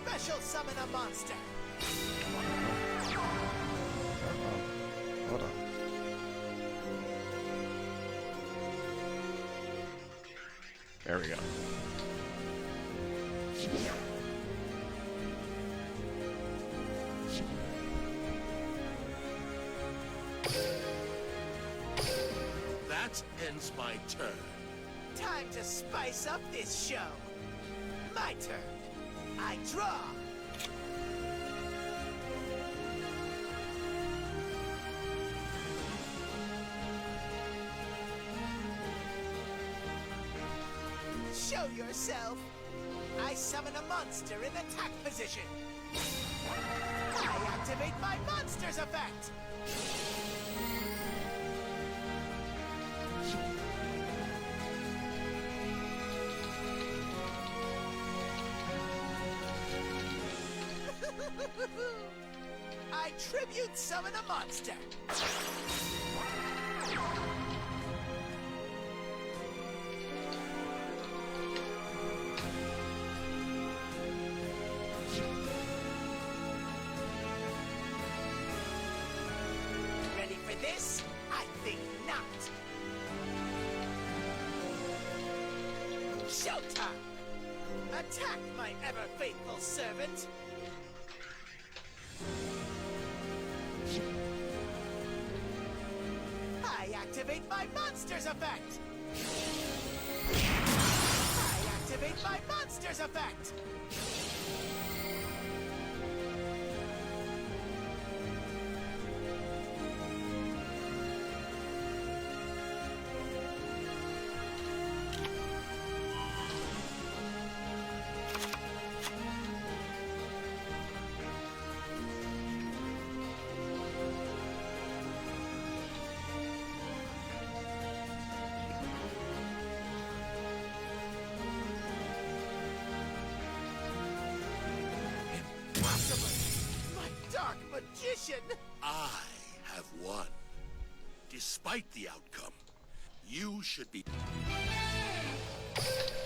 special summon a monster. Hold on. There we go. That ends my turn. Time to spice up this show. My turn. I draw. Show yourself. I summon a monster in attack position. I activate my monster's effect. I tribute summon a monster. Ready for this? I think not. Showtime! Attack, my ever-faithful servant! I activate my monster's effect! I activate my monster's effect! My dark magician! I have won. Despite the outcome, you should be...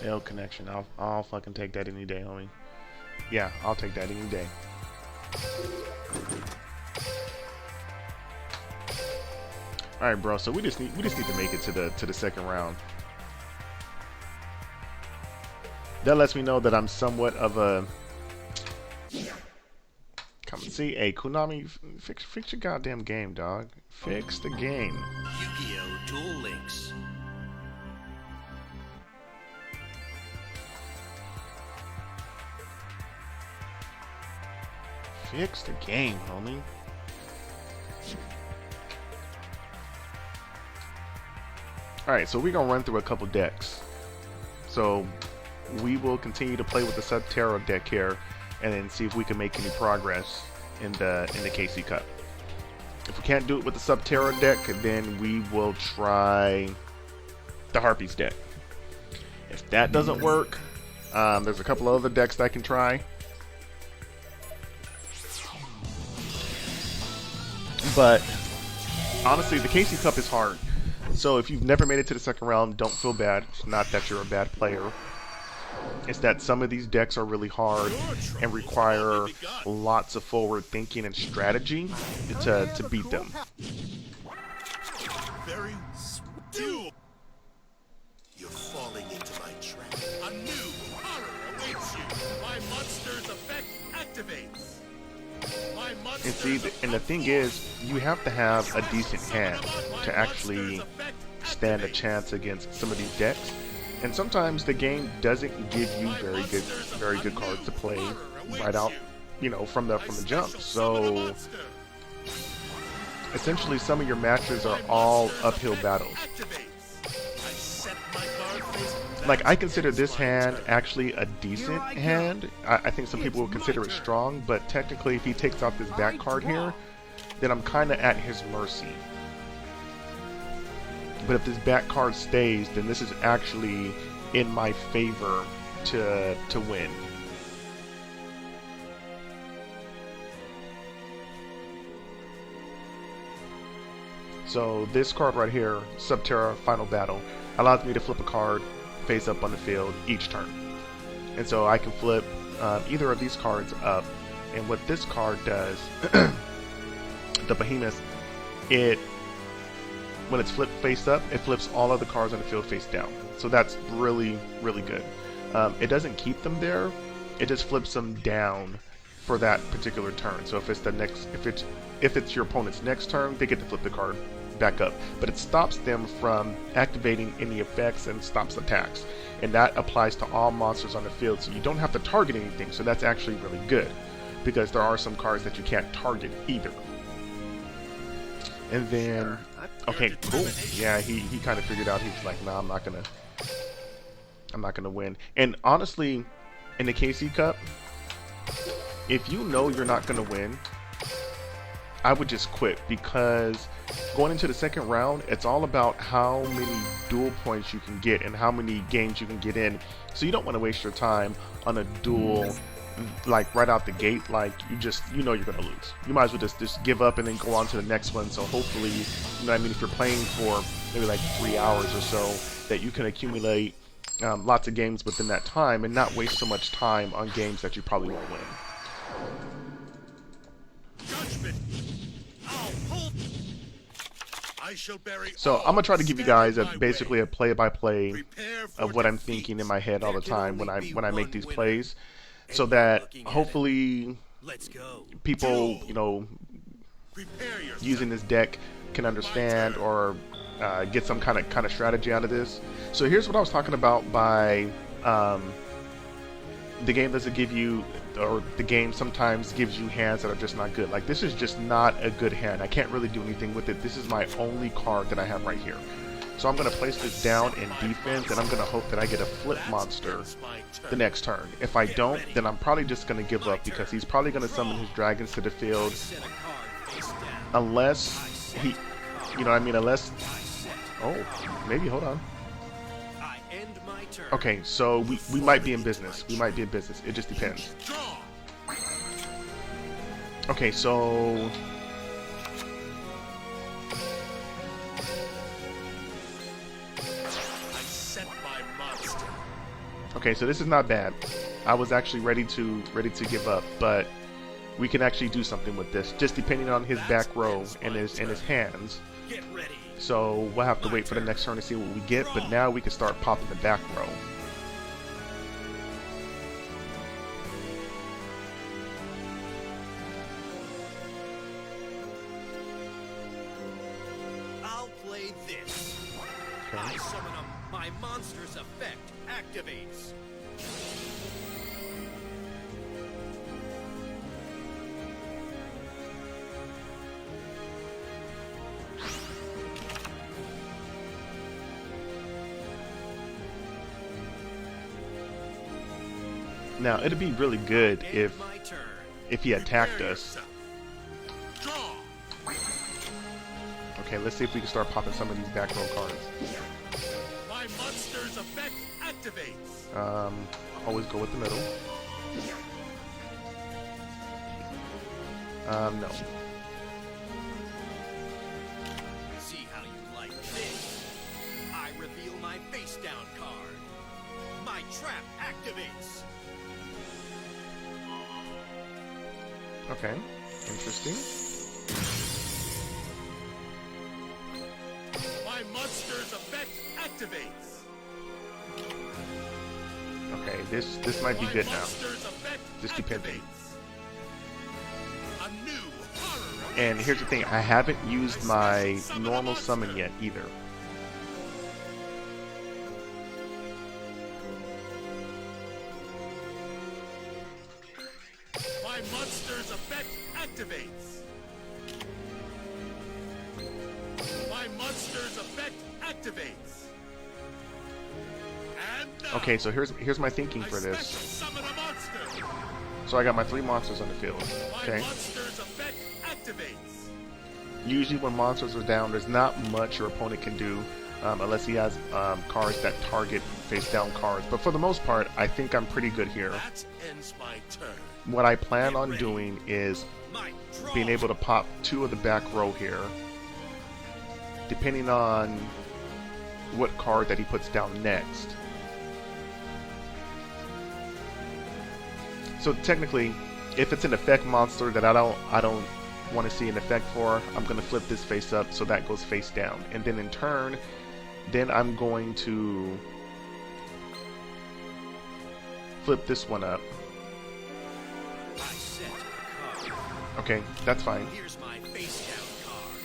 Failed connection. I'll fucking take that any day, homie. Yeah, I'll take that any day. All right, bro. So we just need to make it to the second round. That lets me know that I'm somewhat of a... Come see, hey, Konami, fix your goddamn game, dog. Fix the game. Yu-Gi-Oh! Duel Links. Fix the game, homie. Alright, so we're gonna run through a couple decks. So we will continue to play with the Subterra deck here and then see if we can make any progress in the KC Cup. If we can't do it with the Subterra deck, then we will try the Harpy's deck. If that doesn't work, there's a couple other decks that I can try. But honestly, the KC Cup is hard. So if you've never made it to the second round, don't feel bad. It's not that you're a bad player. It's that some of these decks are really hard and require lots of forward thinking and strategy to beat them. Very Duel. You're falling into my trap. A new horror awaits you. My monster's effect activates. My monster's And see, and the thing is, you have to have a decent hand to actually stand a chance against some of these decks. And sometimes the game doesn't give you very good cards to play right out, you know, from the jump. So essentially, some of your matches are all uphill battles. Like, I consider this hand actually a decent hand. I think some people will consider it strong, but technically, if he takes out this back card here, then I'm kind of at his mercy. But if this back card stays, then this is actually in my favor to win. So this card right here, Subterra Final Battle, allows me to flip a card face up on the field each turn. And so I can flip either of these cards up, and what this card does, the Behemoth, when it's flipped face up, it flips all of the cards on the field face down. So that's really, really good. It doesn't keep them there; it just flips them down for that particular turn. So if it's the next, if it's your opponent's next turn, they get to flip the card back up. But it stops them from activating any effects and stops attacks, and that applies to all monsters on the field. So you don't have to target anything. So that's actually really good, because there are some cards that you can't target either. And then, okay, cool. Yeah, he kind of figured out. He was like, nah, I'm not gonna win. And honestly, in the KC Cup, if you know you're not gonna win, I would just quit, because going into the second round, it's all about how many duel points you can get and how many games you can get in. So you don't want to waste your time on a duel like right out the gate. Like you know you're gonna lose. You might as well just give up and then go on to the next one. So hopefully, you know what I mean, if you're playing for maybe like 3 hours or so, that you can accumulate lots of games within that time and not waste so much time on games that you probably won't win. So I'm gonna try to give you guys basically a play-by-play of what I'm thinking in my head all the time when I make these plays, so that hopefully people, you know, using this deck can understand or get some kind of strategy out of this. So here's what I was talking about by the game doesn't give you, or the game sometimes gives you hands that are just not good. Like this is just not a good hand. I can't really do anything with it. This is my only card that I have right here. So I'm going to place this down in defense, and I'm going to hope that I get a flip monster the next turn. If I don't, then I'm probably just going to give up, because he's probably going to summon his dragons to the field, unless he, you know what I mean, unless, oh, maybe, hold on. Okay, so we might be in business. We might be in business. It just depends. Okay, so okay, so this is not bad. I was actually ready to give up, but we can actually do something with this, just depending on his back row and his hands. So we'll have to wait for the next turn to see what we get, but now we can start popping the back row. I'll play this. Okay. I summon him. My monster's effect activates. Now it'd be really good if he attacked us. Okay, let's see if we can start popping some of these back row cards. My monster's effect activates. Always go with the middle. No. See how you like this. I reveal my face down card. My trap activates. Okay, interesting. My monster's effect activates. Okay, this might be good now. Just depending. A new horror. And here's the thing, I haven't used my normal summon yet either. My monster's effect activates. My monster's effect activates. And now, Okay, so here's my thinking for I this. special summon a monster. So I got my 3 monsters on the field. My Okay. monster's effect activates. Usually when monsters are down, there's not much your opponent can do unless he has cards that target face down cards. But for the most part, I think I'm pretty good here. That ends my turn. What I plan on doing is My draw. being able to pop 2 of the back row here, depending on what card that he puts down next. So technically, if it's an effect monster that I don't want to see an effect for, I'm going to flip this face up so that goes face down. And then in turn, then I'm going to flip this one up. I set a card. Okay, that's fine. Here's my face down card.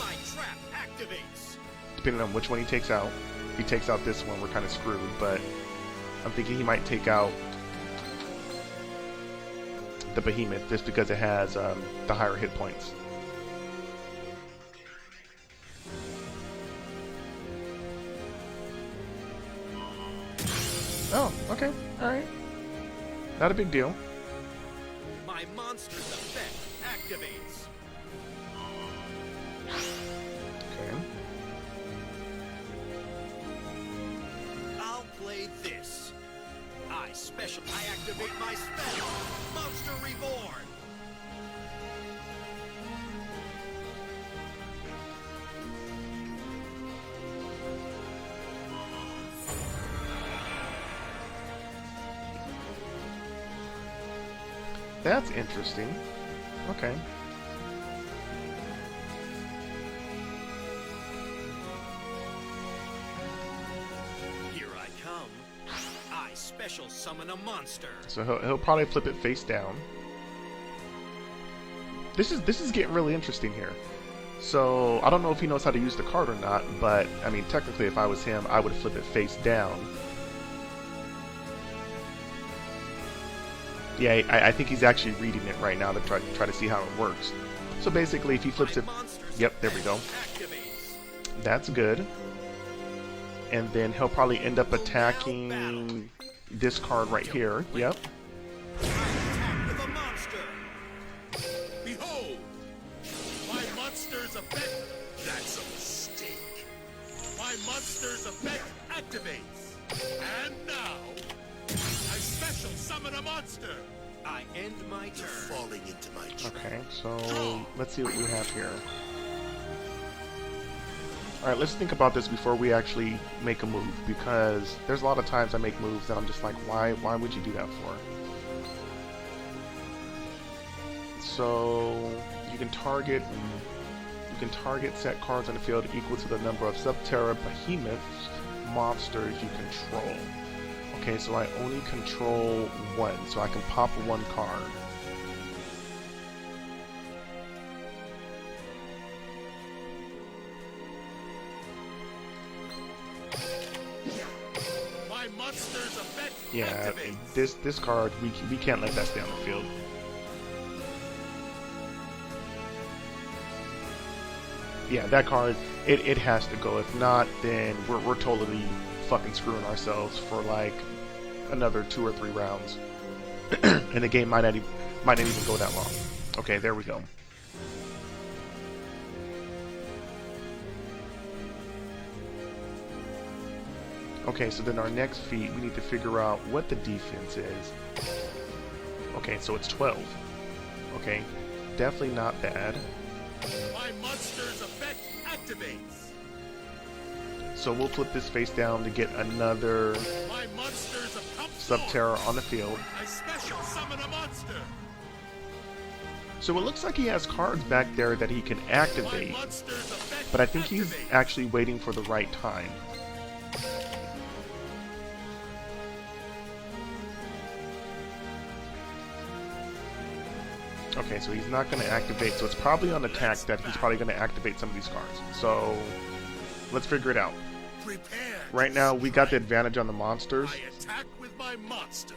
My trap activates. Depending on which one he takes out. If he takes out this one, we're kind of screwed, but I'm thinking he might take out the behemoth just because it has the higher hit points. Oh, okay, alright. Not a big deal. My monster's effect activates. Okay. I'll play this. I activate my spell. Monster Reborn. That's interesting. Okay. Here I come. I special summon a monster. So he'll probably flip it face down. This is getting really interesting here. So I don't know if he knows how to use the card or not, but I mean technically if I was him, I would flip it face down. Yeah, I think he's actually reading it right now to try to see how it works. So basically, if he flips it, yep, there we go. That's good. And then he'll probably end up attacking this card right here. Yep. Behold, my monster's effect. That's a mistake. My monster's effect activates, and now. I special summon a monster. I end my turn. Falling into my trap. Okay, so let's see what we have here. Alright, let's think about this before we actually make a move, because there's a lot of times I make moves that I'm just like, why would you do that for? So you can target set cards on the field equal to the number of Subterra behemoths monsters you control. Okay, so I only control one, so I can pop one card. My monster's effect Yeah, activates. this card we can't let that stay on the field. Yeah, that card it has to go. If not, then we're totally fucking screwing ourselves for like another 2 or 3 rounds, and the game might not even go that long. Okay, there we go. Okay, so then our next feat, we need to figure out what the defense is. Okay, so it's 12. Okay, definitely not bad. My monster's effect activates. So we'll flip this face down to get another My monster's Subterra on the field. I special summon a monster. So it looks like he has cards back there that he can My activate, monster's effect but I think he's activates. actually waiting for the right time. Okay, so he's not going to activate, so it's probably on attack that he's probably going to activate some of these cards. So let's figure it out. Prepare Right to now, we got the strike. advantage on the monsters. I attack with my monster.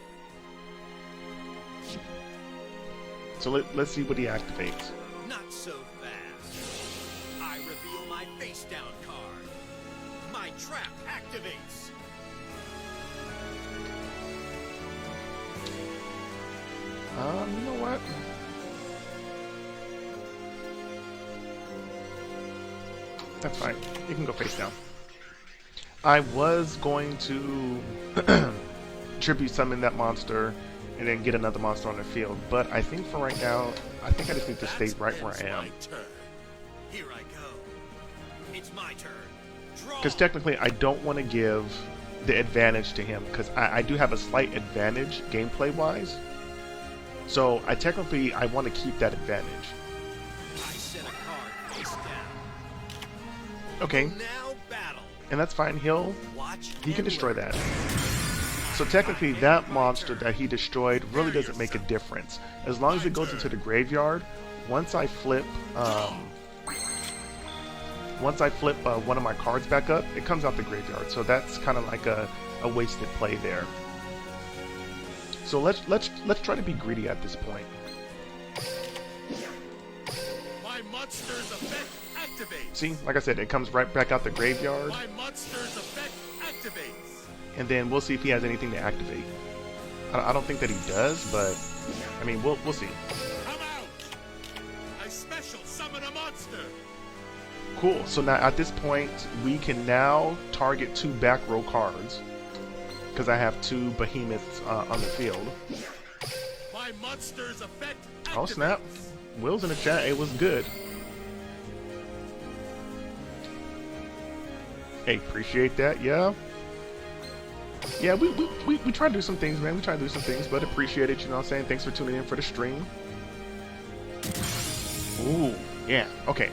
So let's see what he activates. Not so fast. I reveal my face down card. My trap activates. You know what? That's fine. You can go face down. I was going to tribute summon that monster and then get another monster on the field, but I think for right now, I think I just need to stay right where I am. My turn. Here I go. It's my turn. Draw. Because technically, I don't want to give the advantage to him, because I do have a slight advantage gameplay-wise, So I technically want to keep that advantage. I set a card face down. Okay, Now battle. and that's fine. Watch He can and destroy learn. that. So technically, that monster that he destroyed really doesn't make a difference as long as it goes into the graveyard. Once I flip, one of my cards back up, it comes out the graveyard. So that's kind of like a wasted play there. So let's try to be greedy at this point. My monster's effect activates. See, like I said, it comes right back out the graveyard, My monster's effect activates. and then we'll see if he has anything to activate. I don't think that he does, but I mean, we'll see. Come out! I special summon a monster. Cool. So now at this point, we can now target 2 back row cards because I have 2 behemoths on the field. My monster's effect activates. Oh snap! Will's in the chat. It was good. Hey, appreciate that. Yeah. Yeah, we try to do some things, man. We try to do some things, but appreciate it. You know what I'm saying? Thanks for tuning in for the stream. Ooh, yeah. Okay.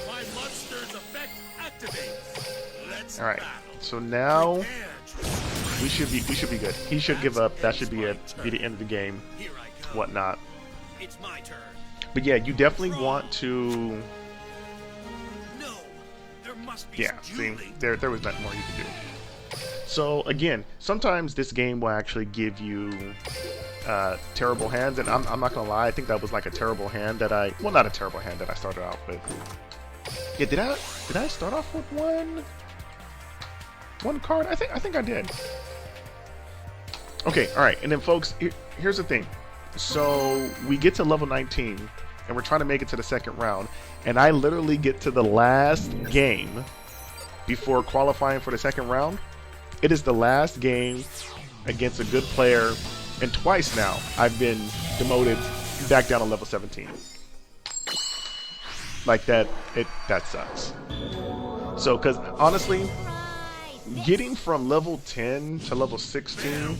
My monster's effect activates. Let's All right. battle. So now Prepare to- we should be good. He should give up. That should be it. Be the end of the game. Here I come. Whatnot. It's my turn. But yeah, you definitely want to. No, there must be Yeah. some See, dueling. there was nothing more you could do. So again, sometimes this game will actually give you terrible hands, and I'm not gonna lie, I think that was like a terrible hand that well, not a terrible hand that I started off with. Yeah, did I start off with one card? I think I did. Okay, all right, and then folks, here's the thing. So we get to level 19, and we're trying to make it to the second round, and I literally get to the last game before qualifying for the second round. It is the last game against a good player, and twice now I've been demoted back down to level 17. Like that sucks. So, because honestly, getting from level 10 to level 16,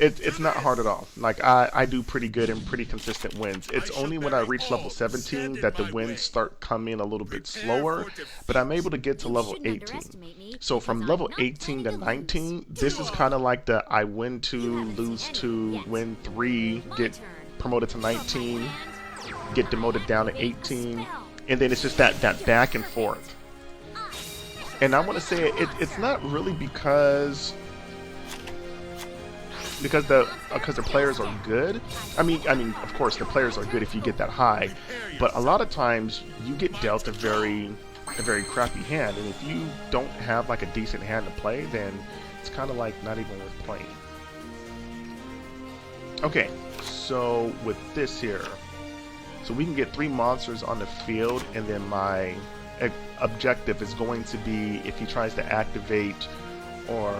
it's not hard at all. Like I do pretty good and pretty consistent wins. It's only when I reach level 17 that the wins start coming a little bit slower, but I'm able to get to level 18. So from level 18 to 19, this is kind of like the I win 2, lose 2, win 3, get promoted to 19, get demoted down to 18, and then it's just that back and forth. And I want to say it's not really because the players are good. I mean, of course, the players are good if you get that high, but a lot of times you get dealt a very crappy hand, and if you don't have like a decent hand to play, then it's kind of like not even worth playing. Okay, so with this here, so we can get 3 monsters on the field, and then my objective is going to be, if he tries to activate or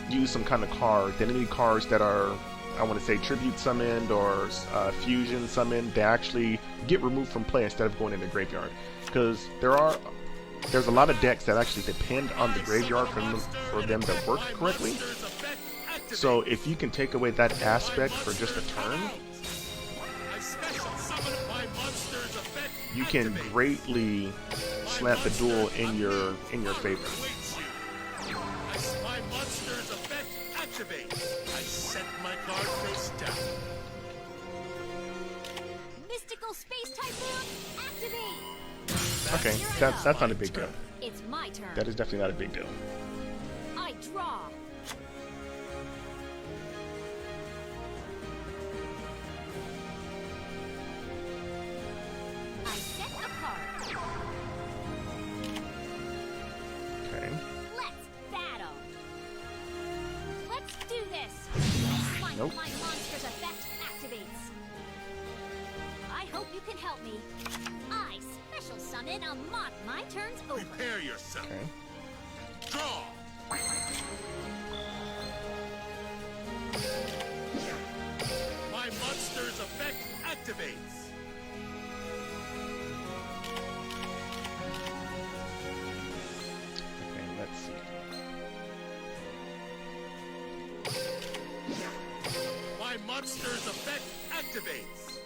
use some kind of card, then any cards that are, I want to say, tribute summoned or fusion summoned, they actually get removed from play instead of going in the graveyard. Because there's a lot of decks that actually depend on the graveyard for them to work correctly. So if you can take away that aspect for just a turn, you can greatly slant the duel in your favor. My monster's effect activates. I set my card face down. Mystical Space Typhoon, activate! Okay, that's not a big deal. It's my turn. That is definitely not a big deal. I draw. I set a card. Okay. Let's battle. Let's do this. Nope. My monster's effect activates. I hope you can help me. I special summon a mod. My turn's over. Prepare yourself. Okay. Draw. My monster's effect activates. Okay, let's see. monster's effect activates.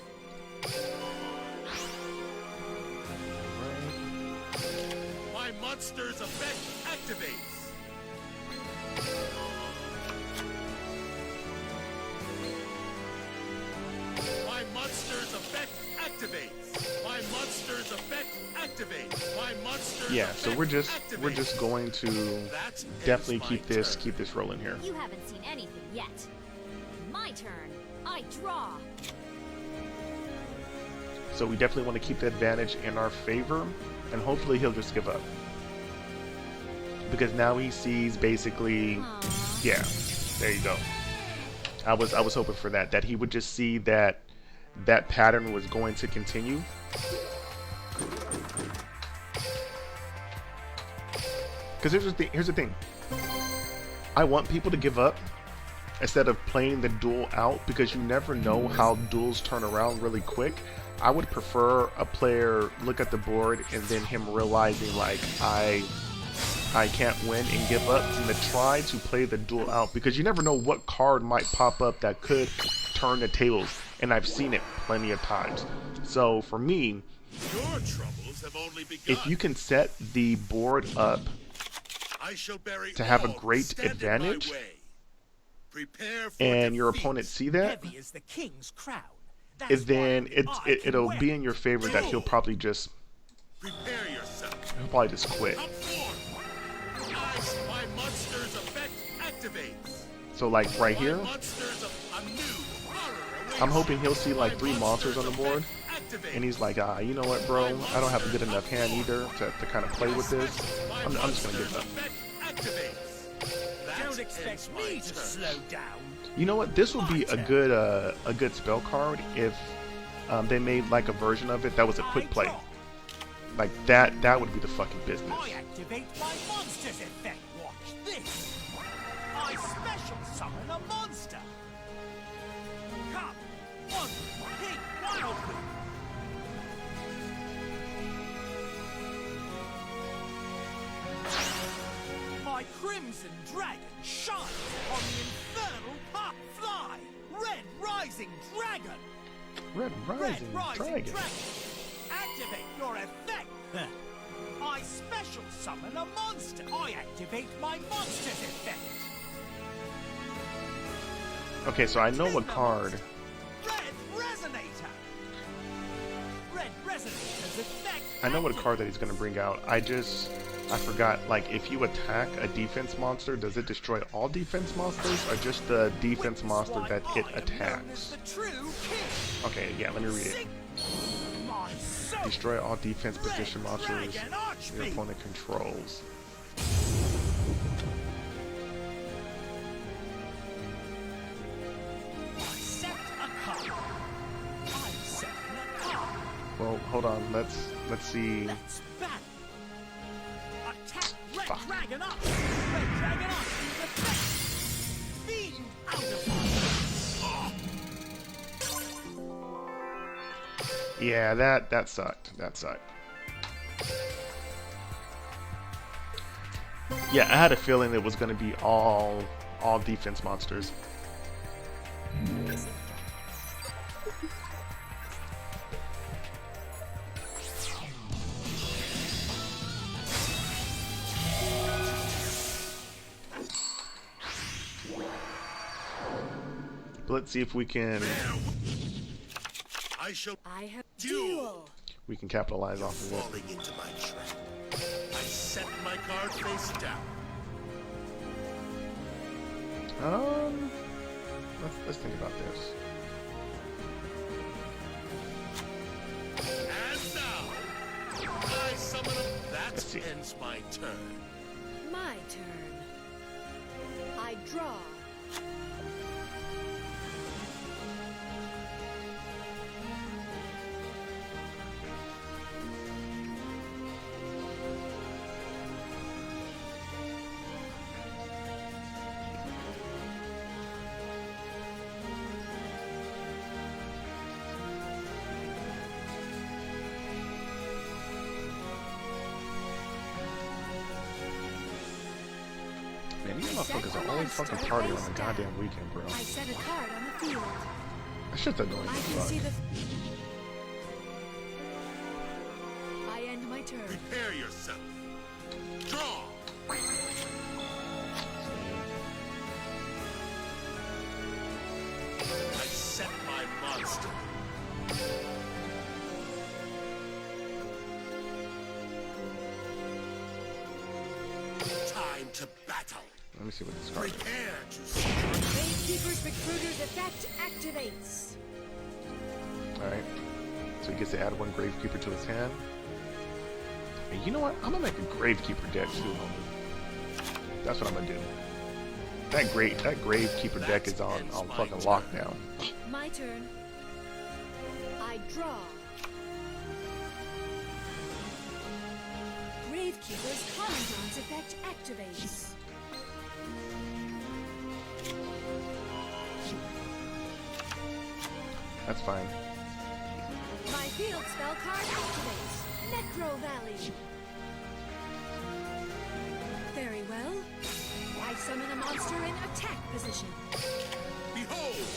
My monster's effect activates. My monster's effect activates. My monster's effect activates. My monster's Yeah, effect so we're just activates. going to That definitely ends keep my this turn. rolling here. You haven't seen anything yet. My turn. I draw. So we definitely want to keep the advantage in our favor, and hopefully he'll just give up. Because now he sees basically, Aww. yeah, there you go. I was hoping for that he would just see that that pattern was going to continue. Because here's the thing. I want people to give up instead of playing the duel out, because you never know how duels turn around really quick. I would prefer a player look at the board and then him realizing like I can't win and give up, and to try to play the duel out, because you never know what card might pop up that could turn the tables, and I've seen it plenty of times. So for me, Your troubles have only begun. if you can set the board up I shall bury to have a all who great stand in my advantage, way. Prepare for and your defeat. opponent see that, Heavy is the king's crown. then I can it'll wear be in your favor that he'll probably just Prepare yourself. quit. Come forth. My monster's effect activates. So like right My here, monster's a new horror awaits. I'm hoping he'll see like 3 monsters on the monster's board, effect activates. and he's like, you know what, bro, I don't have a good enough hand either to kind of play with this. My I'm just gonna give monster's up. effect activates. That Don't ends expect my me to turn. slow down. You know what? This would be a good spell card if they made like a version of it that was a quick play. Like that would be the fucking business. I activate my monster's effect. Watch this. I special summon a monster. Come, one pink wildly. My crimson dragon shines on the infernal path. Fly, red rising dragon. Red Rising Dragon. Activate your effect. I special summon a monster. I activate my monster's effect. Okay, so I know what card. Red Resonator. Red Resonator's effect. I know what card that he's gonna bring out. I forgot. Like, if you attack a defense monster, does it destroy all defense monsters, or just the defense monster that it attacks? Okay, yeah, let me read it. Destroy all defense position monsters your opponent controls. Well, hold on. Let's see. Let's battle. Attack Red Fuck. Dragon up. Red Dragon up. Effect. Fiend out of Yeah, that sucked. That sucked. Yeah, I had a feeling it was going to be all defense monsters. But let's see if we can I have Duel. we can capitalize off of it. falling into my trap. I set my card face down. Let's think about this. And now, I summon a... That Let's see. ends my turn. My turn. I draw. Man, these motherfuckers are always fucking partying on the goddamn weekend, bro. I set a card on the field. That shit's annoying. I can see the. I end my turn. Prepare yourself. Draw. I set my monster. Time to battle. Let me see what this card is. Prepare to see. Gravekeeper's Recruiter's effect activates. Alright. So he gets to add one Gravekeeper to his hand. And you know what? I'm gonna make a Gravekeeper deck too, homie. That's what I'm gonna do. That Gravekeeper deck is on fucking lockdown. My turn. I draw. Gravekeeper's Commandant's effect activates. That's fine. My field spell card activates. Necro Valley. Very well. I summon a monster in attack position. Behold!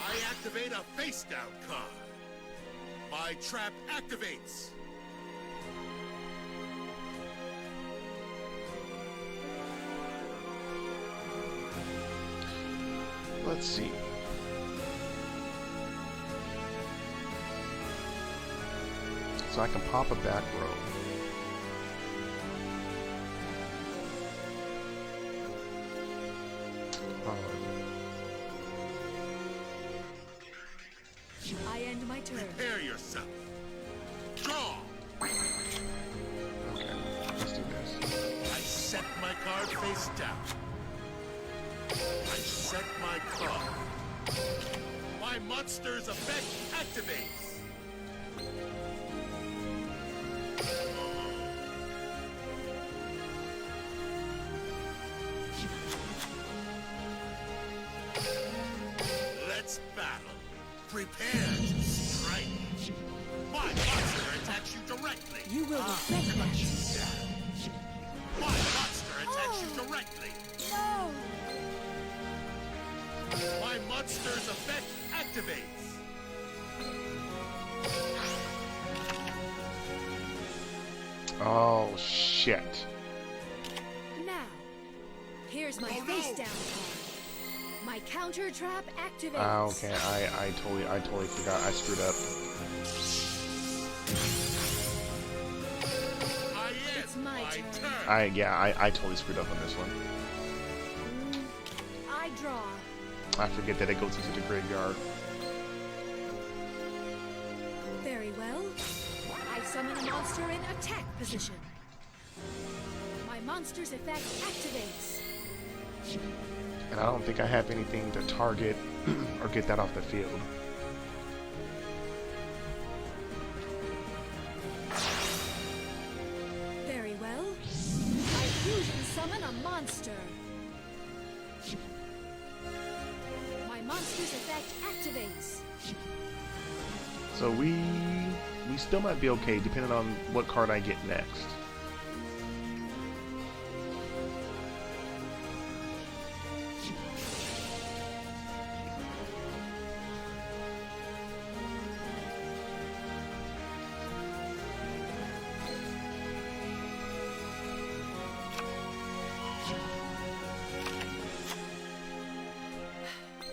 I activate a face down card. My trap activates. Let's see. So I can pop a back row. I end my turn. Prepare yourself. Draw. Okay, let's do this. I set my card face down. I set my card. My monster's effect activates. Let's battle. Prepare to strike. My monster attacks you directly. You will regret that. My monster attacks you directly. No! My monster's effect activates. Oh shit. Now, here's my Oh, face no. down card. My counter trap activates. Ah, okay. I totally forgot. I screwed up. It's my turn. I totally screwed up on this one. I draw. I forget that it goes into the graveyard. Very well. I summon a monster in attack position. My monster's effect activates. And I don't think I have anything to target or get that off the field. Very well. I fusion summon a monster. My monster's effect activates. So we still might be okay depending on what card I get next.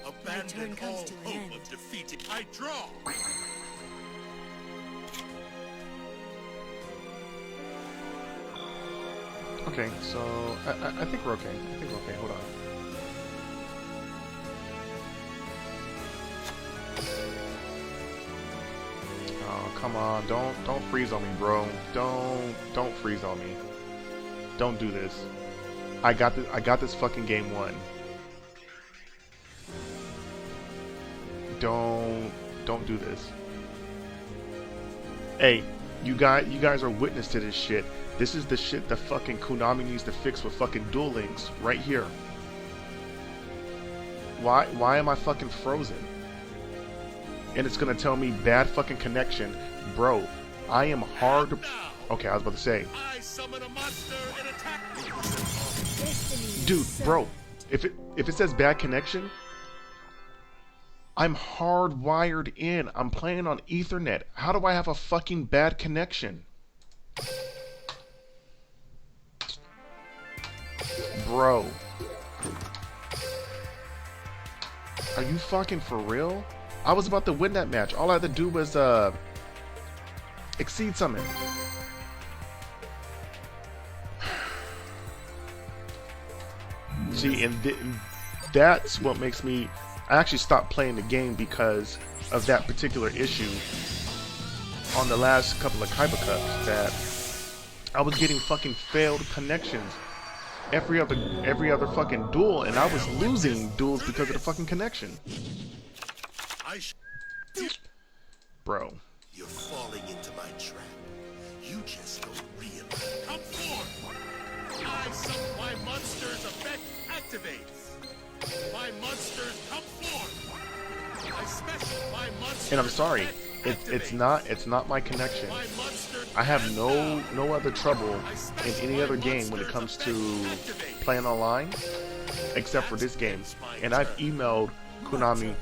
Abandon comes all to an hope end. of defeating. I draw. Okay, so I think we're okay. I think we're okay. Hold on. Oh, come on. Don't freeze on me, bro. Don't freeze on me. Don't do this. I got this fucking game won. Don't do this. Hey, you guys are witness to this shit. This is the shit that fucking Konami needs to fix with fucking Duel Links right here. Why am I fucking frozen? And it's gonna tell me bad fucking connection, bro. I am hard. Okay, I was about to say, I summon a monster and attack. Destiny dude, is bro. served. If it says bad connection, I'm hardwired in. I'm playing on Ethernet. How do I have a fucking bad connection? Bro. Are you fucking for real? I was about to win that match. All I had to do was exceed summon. See, and that's what makes me... I actually stopped playing the game because of that particular issue on the last couple of Kaiba Cups, that I was getting fucking failed connections every other fucking duel, and I was losing duels because of the fucking connection. Bro. You're falling into my trap. You just don't realize. Come forth! My monster's effect activates. My monsters come forth. My monster. And I'm sorry, it's not my connection. I have no other trouble in any other game when it comes to playing online, except for this game. And I've emailed Konami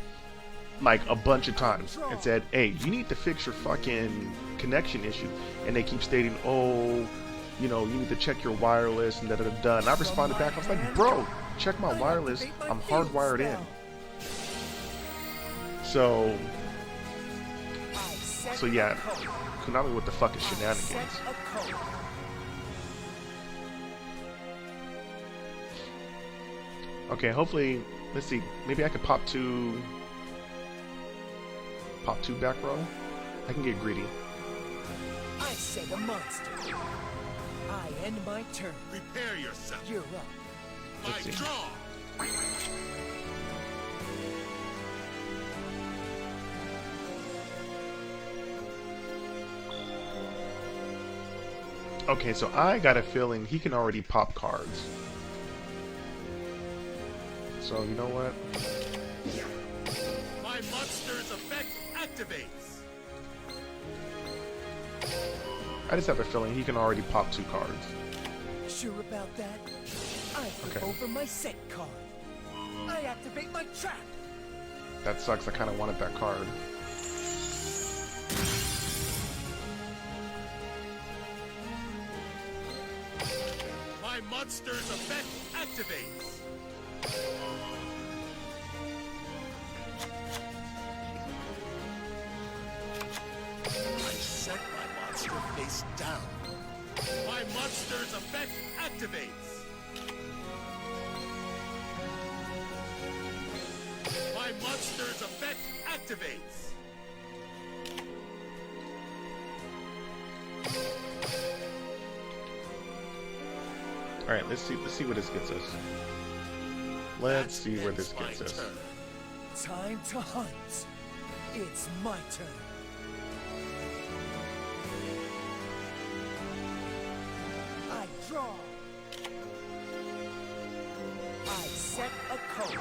like a bunch of times and said, hey, you need to fix your fucking connection issue. And they keep stating, oh, you know, you need to check your wireless and da-da-da-da. And I responded back, I was like, bro, check my wireless. I'm hardwired in. So yeah, Konami with the fucking shenanigans. Okay, hopefully, let's see, maybe I could pop two back row. I can get greedy. I said a monster. I end my turn. Prepare yourself. You're up. Let's see. Draw. Okay, so I got a feeling he can already pop cards. So, you know what? My monster's effect activates. I just have a feeling he can already pop 2 cards. Sure about that? I flip Okay. over my set card. I activate my trap. That sucks, I kind of wanted that card. My monster's effect activates. I set my monster face down. My monster's effect activates. My monster's effect activates. All right, let's see where this gets us. Let's see where this gets us. Time to hunt. It's my turn. I draw. I set a code.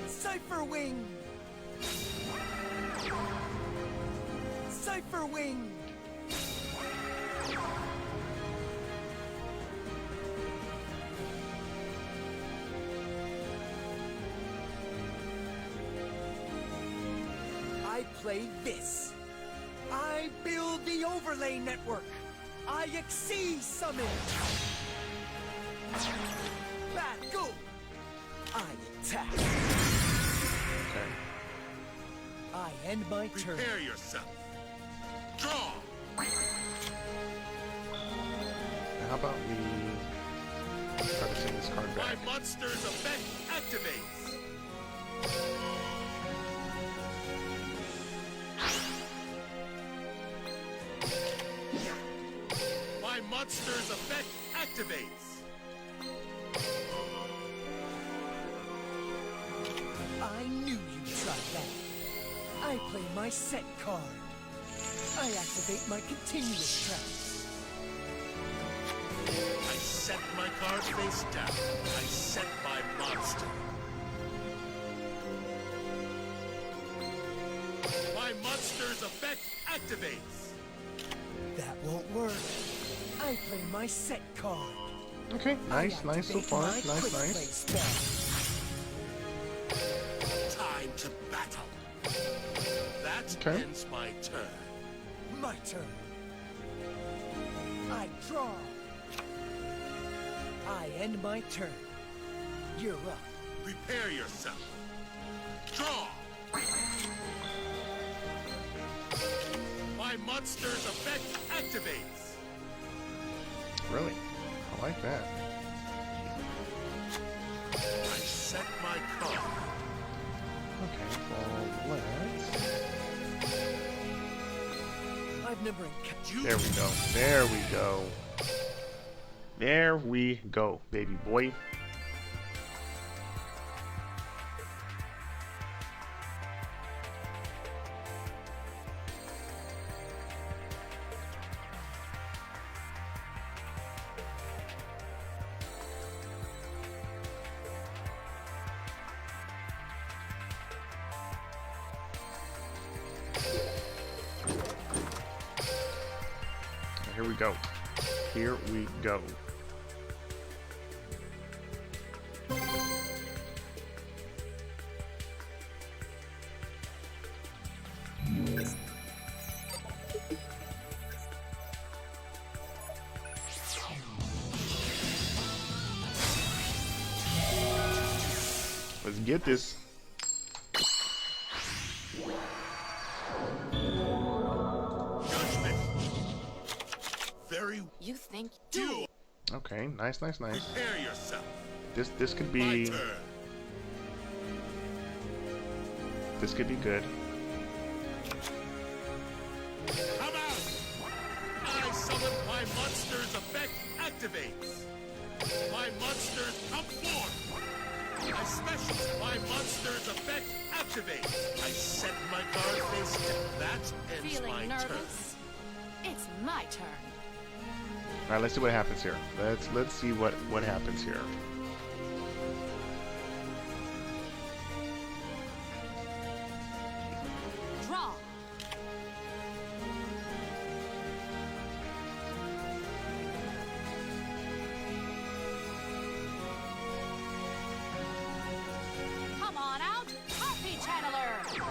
Cypher Wing. Cypher Wing. I play this. I build the overlay network. I exceed summon. Bad go. I attack. Okay. I end my turn. Prepare yourself. Draw. Now how about we try to send this card back? My monster's effect activates. My monster's effect activates. I knew you'd try that. I play my set card. I activate my continuous trap. I set my card face down. I set my monster. My monster's effect activates. That won't work. I play my set card. Okay, nice so far. Nice. Time to battle. That Okay. ends my turn. My turn. I draw. I end my turn. You're up. Prepare yourself. Draw. My monster's effect activates. Really? I like that. I set my card. Okay, well, let's... I've never encountered you. There we go. There we go. There we go, baby boy. Here we go. Here we go. Let's get this. Judgment. Very You think Duel. Okay, nice, nice, nice. Prepare yourself. This could My be turn. this could be good. Come out! I summon my monster's effect activates. My monsters come forth. I special. My monster's effect activates. I set my card face down. That ends feeling my nervous? It's my turn. All right, let's see what happens here. Let's see what happens here. Draw. Come on out, Harpy Channeler. turn.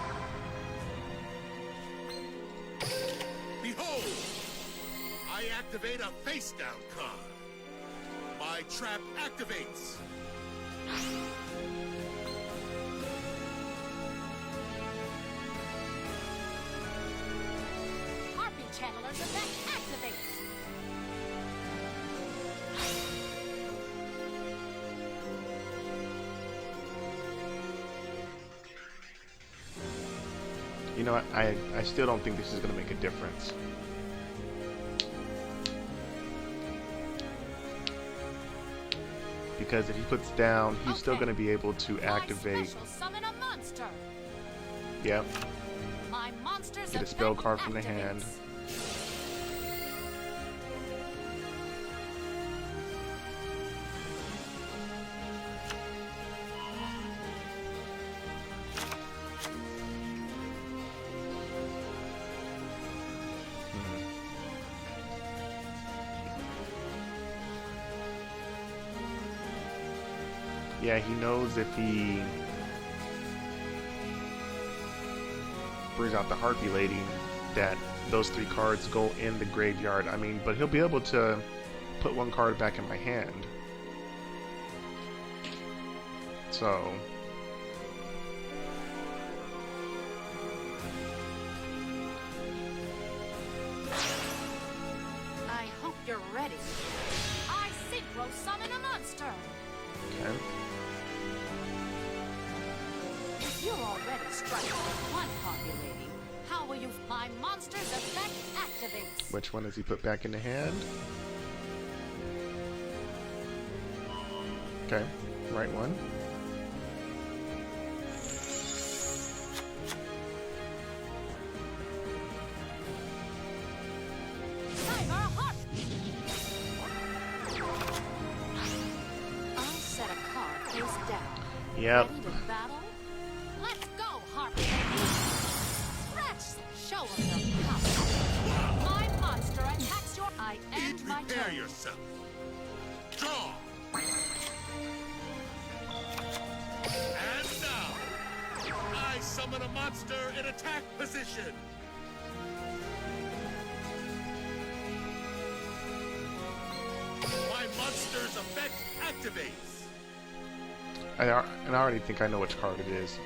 Behold! I activate a face down card. My trap activates. Harpy Channeler's effect activates. You know what? I still don't think this is gonna make a difference. Because if he puts down, he's still Okay. gonna be able to activate. I special summon a monster. Yep. My monster's Get a spell effect card from the hand. activates. Yeah, he knows if he brings out the Harpy Lady, that those 3 cards go in the graveyard. I mean, but he'll be able to put 1 card back in my hand. So... I hope you're ready. I synchro summon a monster. Okay. If you're already striking with 1 Harpy Lady, how will you? My monster's effect activates. Which one does he put back in the hand? Okay, right one. Fiverr Harp. I'll set a card face down. Yep. Ready to battle? Let's go, Harpy Lady. Scratch. Show 'em your power. My monster attacks your. I end my Prepare turn. yourself. Draw. And now, a monster in attack position. My monster's effect activates. And I already think I know which card it is.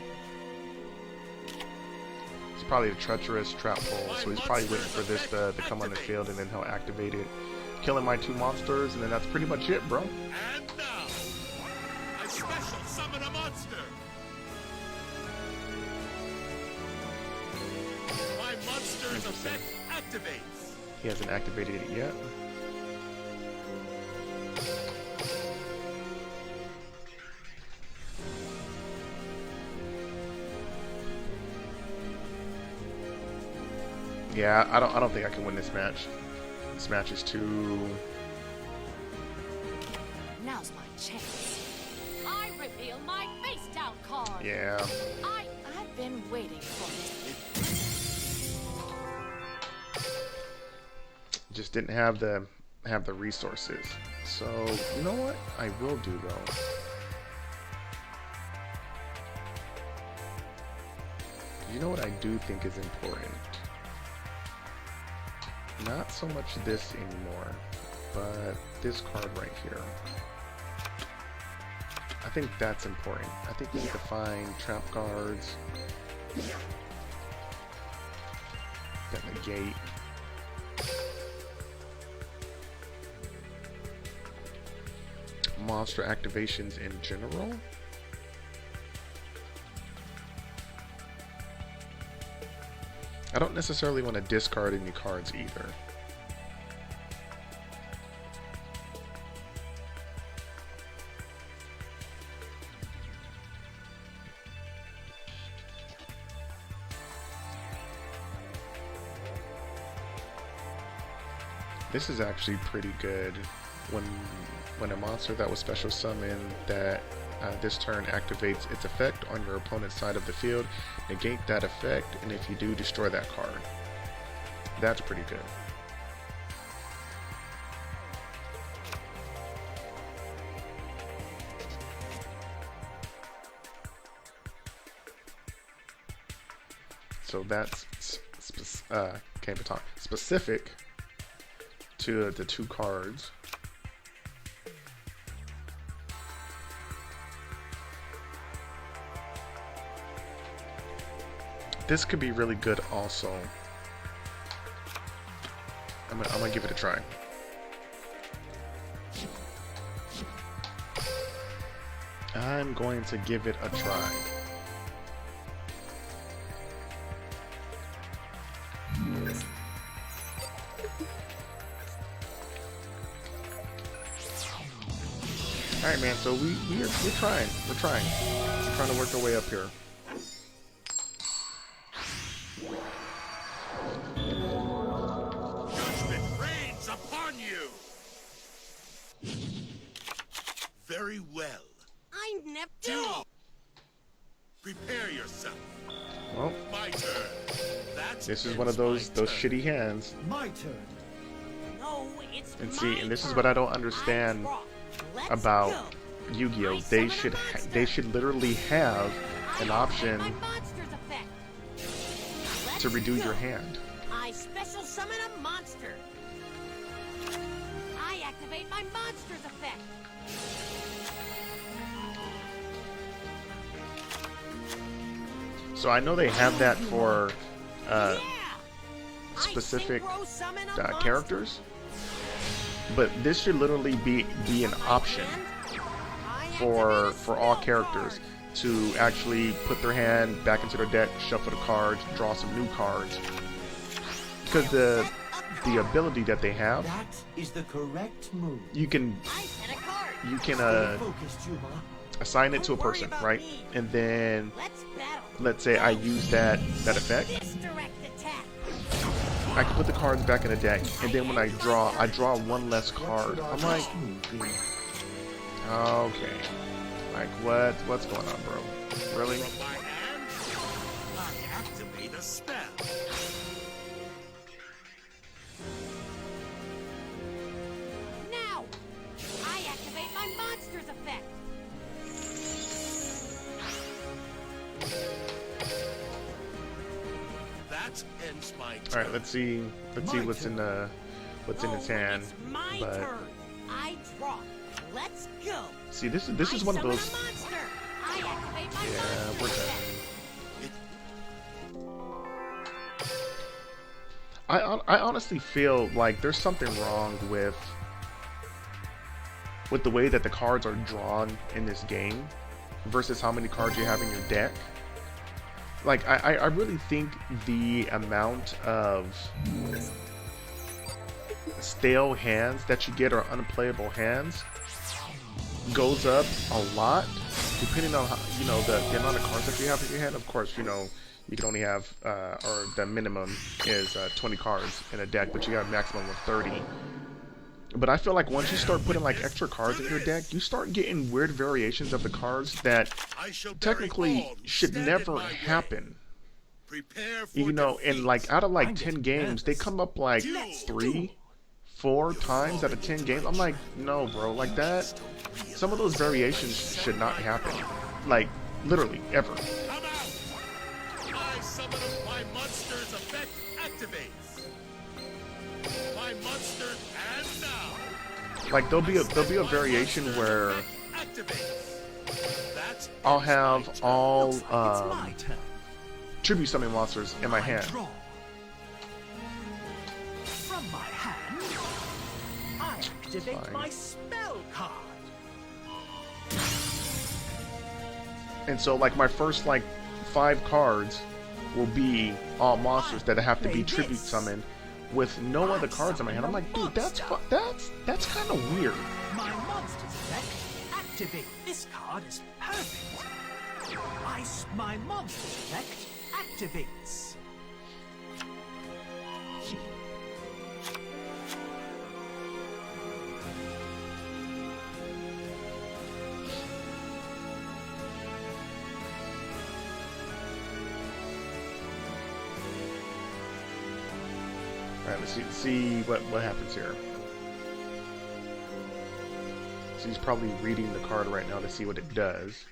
It's probably a treacherous trap hole, so he's probably waiting for this to come on the field, and then he'll activate it, killing my 2 monsters, and then that's pretty much it, bro. And now, I special summon a monster. My monster's effect activates. He hasn't activated it yet. Yeah, I don't think I can win this match. This match is too... Now's my chance. I reveal my face down card. Yeah. I've been waiting for this. Just didn't have the resources. So, you know what? I will do though. You know what I do think is important? Not so much this anymore, but this card right here. I think that's important. I think we need to find trap cards that negate. Monster activations in general. I don't necessarily want to discard any cards either. This is actually pretty good when a monster that was special summoned that this turn activates its effect on your opponent's side of the field, negate that effect, and if you do, destroy that card. That's pretty good. So that's can't even talk. Specific to the 2 cards. This could be really good also. I'm gonna give it a try. I'm going to give it a try. Alright man, so we're trying. We're trying to work our way up here. Very well. I never Duel. Prepare yourself. Well, My turn. This is one of those shitty hands. My turn. No, it's And see, and this is what I don't understand about Yu-Gi-Oh. They should literally have an option to redo your hand. I special summon a monster. I activate my monster's effect. So I know they have that for specific characters, but this should literally be an option for all characters to actually put their hand back into their deck, shuffle the cards, draw some new cards. Because the ability that they have, That is the correct move. you can assign it to a person, right? And then let's say I use that effect. I can put the cards back in the deck, and then when I draw one less card. I'm like, okay, like what's going on, bro? Really? From my hand, I activate a spell. Now, I activate my monster's effect. That ends my All turn. right, let's see what's in the his hand. It's my But turn. I draw. Let's go. see, this is one of summon those. a monster. I activate my Yeah, monster we're done. I honestly feel like there's something wrong with the way that the cards are drawn in this game versus how many cards you have in your deck. Like, I really think the amount of stale hands that you get, or unplayable hands, goes up a lot depending on how, you know, the amount of cards that you have in your hand. Of course, you know, you can only have or the minimum is 20 cards in a deck, but you have a maximum of 30. But I feel like once you start putting like extra cards in your deck, you start getting weird variations of the cards that I shall bury technically all who should stand in never my way. happen. Prepare for You know, defeat. and like out of like I'm 10 getting games, they nervous. come up like Duel. 3, 4 times out of 10 games. I'm like, no, bro, like that. Some of those variations should not happen. Like, literally, ever. Come out! I summon my monster's effect activates. My monster, and now Like, there'll be a variation where activates. That's I'll have all Looks like it's my turn. tribute summon monsters in my hand. Draw. From my hand, I activate Fine. my spell card. And so, like, my first, like, 5 cards will be all monsters that have to be tribute summoned with no other cards in my hand. I'm like, dude, that's kind of weird. My monster's effect activate. This card is perfect. My monster's effect activates. Alright, let's see what happens here. So he's probably reading the card right now to see what it does.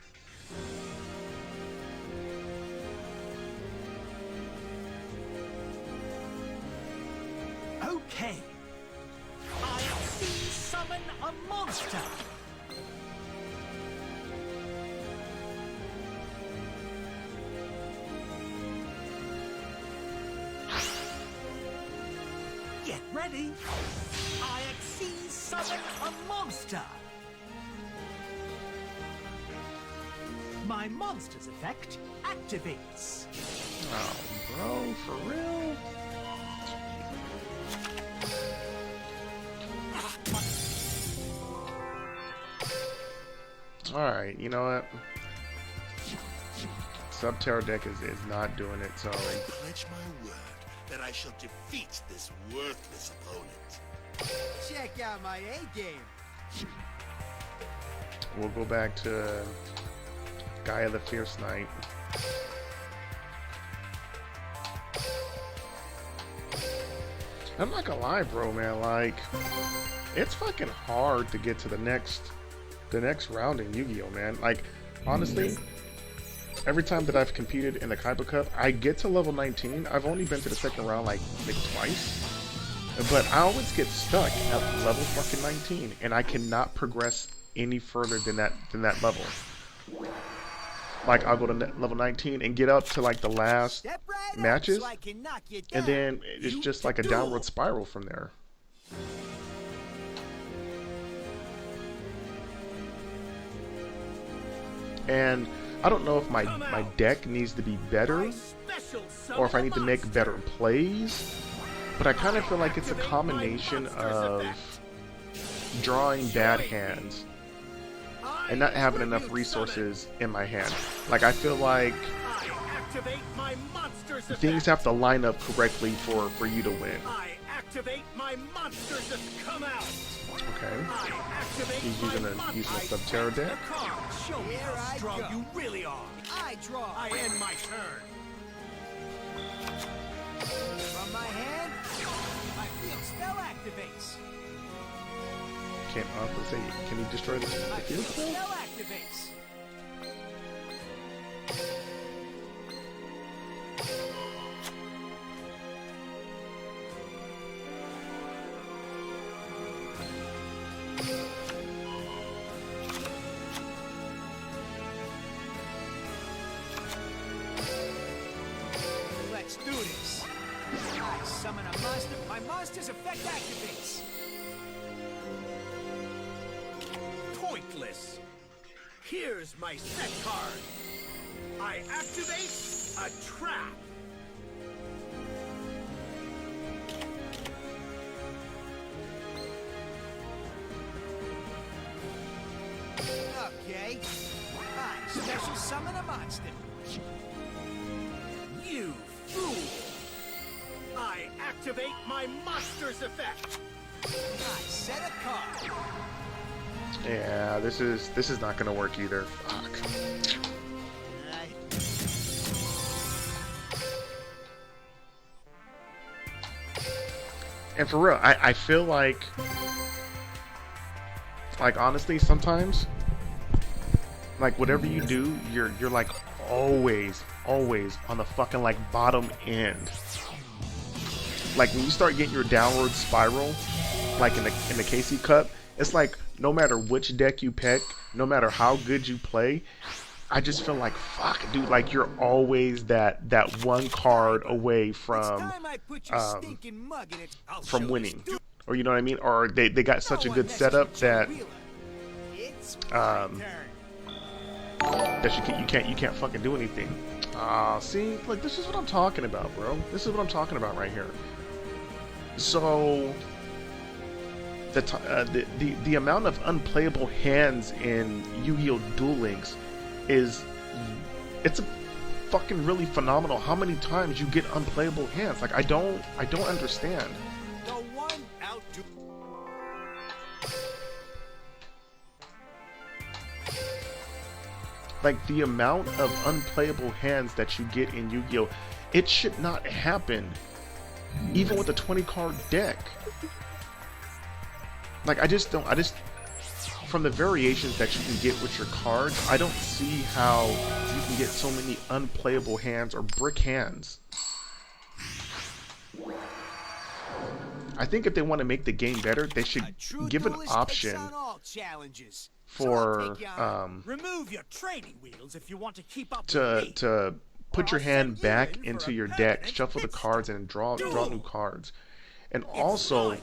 Okay. I see summon a monster. Get ready. I exceed summon a monster. My monster's effect activates. Oh, bro, for real? Alright, you know what? Subterra deck is not doing it, so I pledge my word that I shall defeat this worthless opponent. Check out my A game. we'll go back to Gaia the Fierce Knight. I'm not gonna lie, bro, man, like, it's fucking hard to get to the next round in Yu-Gi-Oh, man. Like, honestly, every time that I've competed in the Kaiba Cup, I get to level 19. I've only been to the second round like twice, but I always get stuck at level fucking 19, and I cannot progress any further than that level. Like, I'll go to level 19 and get up to like the last Step right up matches, so I can knock you and down. then it's just like a downward spiral from there. And I don't know if my deck needs to be better, or if I need to make better plays, but I kind of feel like it's a combination of drawing bad hands and not having enough resources in my hand. Like, I feel like things have to line up correctly for you to win. I activate my monsters that come out. Okay. He's using a Subterra deck. Show me Here how I strong go. you really are. I draw. I end my turn. From my hand, my field spell activates. Can't honestly say, can he destroy the My field field spell? spell activates. summon a monster. My monster's effect activates. Pointless. Here's my set card. I activate a trap. Okay. I special summon a monster. You fool! I activate my monster's effect. I set a card. Yeah, this is not gonna work either. Fuck. And for real, I feel like honestly sometimes, like whatever you do, you're like always on the fucking like bottom end. Like when you start getting your downward spiral, like in the KC Cup, it's like no matter which deck you pick, no matter how good you play, I just feel like fuck, dude. Like you're always that one card away from winning, or you know what I mean, or they got such a good setup that that you can't fucking do anything. See, like this is what I'm talking about, bro. This is what I'm talking about right here. So the amount of unplayable hands in Yu-Gi-Oh! Duel Links it's a fucking really phenomenal how many times you get unplayable hands. Like I don't understand. The one out. Like the amount of unplayable hands that you get in Yu-Gi-Oh! It should not happen, even with a 20 card deck. Like from the variations that you can get with your cards, I don't see how you can get so many unplayable hands or brick hands. I think if they want to make the game better, they should give an option for remove your training wheels if you want to keep up to put your hand back into your deck, shuffle the cards, and draw new cards. And also,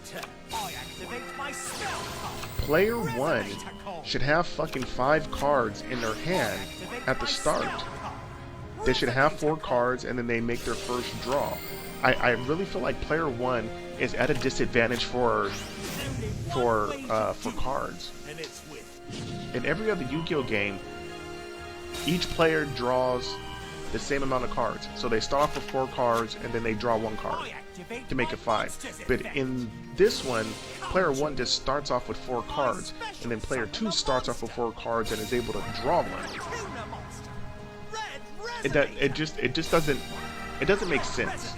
player 1 should have fucking 5 cards in their hand at the start. They should have 4 cards and then they make their first draw. I really feel like player 1 is at a disadvantage for cards. In every other Yu-Gi-Oh game, each player draws the same amount of cards. So they start off with 4 cards and then they draw 1 card to make it 5. But in this one, player 1 just starts off with 4 cards, and then player 2 starts off with 4 cards and is able to draw 1. It just doesn't make sense.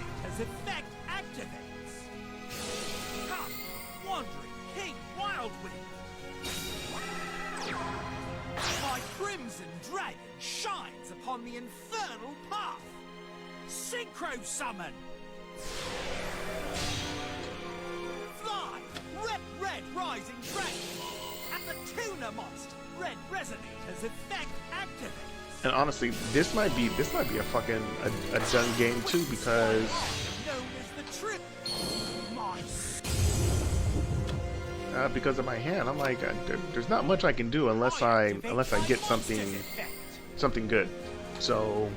Crimson Dragon shines upon the infernal path. Synchro summon. Fly, red rising dragon. And the tuna monster, red resonator's effect activates. And honestly, this might be a fucking a done game too, because known as the trip. because of my hand, I'm like, there's not much I can do unless I get something good. So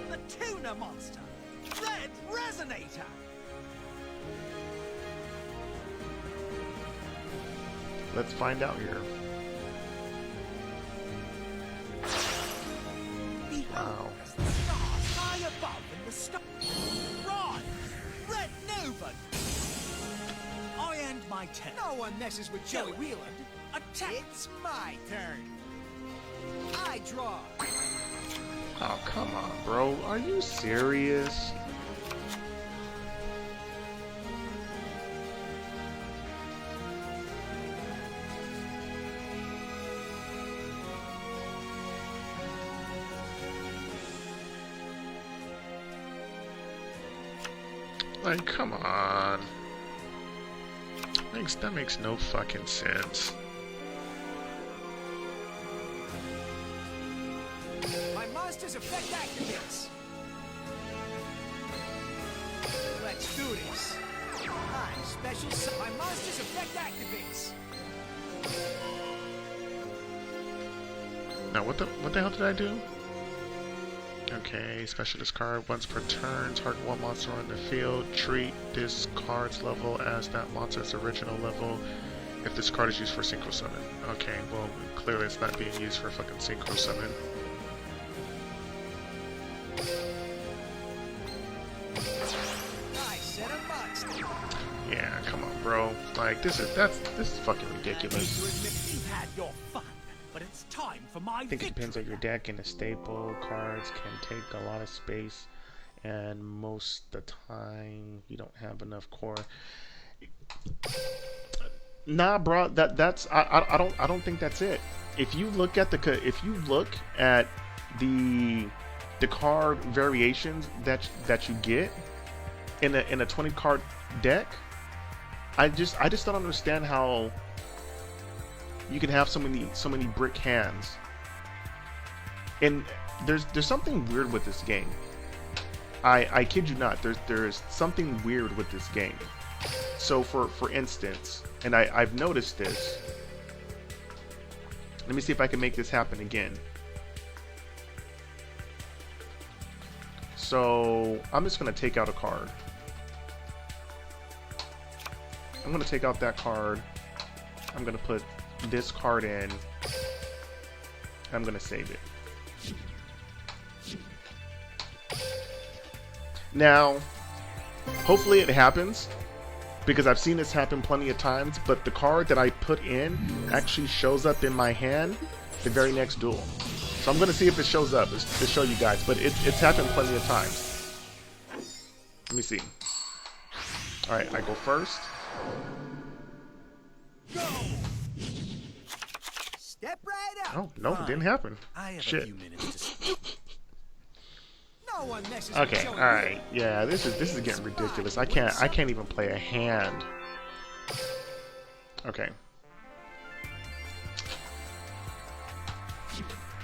the tuna monster, red resonator. let's find out here. Wow. The stars high above in the sky. Rise, red nova. I end my turn. No one messes with Joey Wheeler. Attack. It's my turn. I draw. Oh, come on, bro. Are you serious? Like, come on. That makes no fucking sense. My monster's effect activates. Let's do this. I special my monster's effect activates. Now what the hell did I do? Okay, special discard once per turn. Target one monster on the field. Treat this card's level as that monster's original level. If this card is used for synchro summon. Okay, well clearly it's not being used for fucking synchro summon. I said a monster. Yeah, come on, bro. Like this is fucking ridiculous. You've had your fun, but it's time for my I think it depends on your deck, and the staple cards can take a lot of space, and most of the time you don't have enough core. Nah, bro, that's I don't think that's it. If you look at the card variations that you get in a 20 card deck, I just don't understand how you can have so many brick hands. And there's something weird with this game. I kid you not. There's something weird with this game. So for instance, and I've noticed this. Let me see if I can make this happen again. So I'm just gonna take out a card. I'm gonna take out that card. I'm gonna put this card in. I'm gonna save it. Now, hopefully it happens, because I've seen this happen plenty of times, but the card that I put in actually shows up in my hand the very next duel. So I'm gonna see if it shows up to show you guys, but it's happened plenty of times. Let me see. Alright, I go first. Go. Step right up. Oh, no, it didn't happen. I have Shit. a few minutes to No one messes with Okay, Joey. alright. Yeah, this is getting ridiculous. I can't even play a hand. Okay.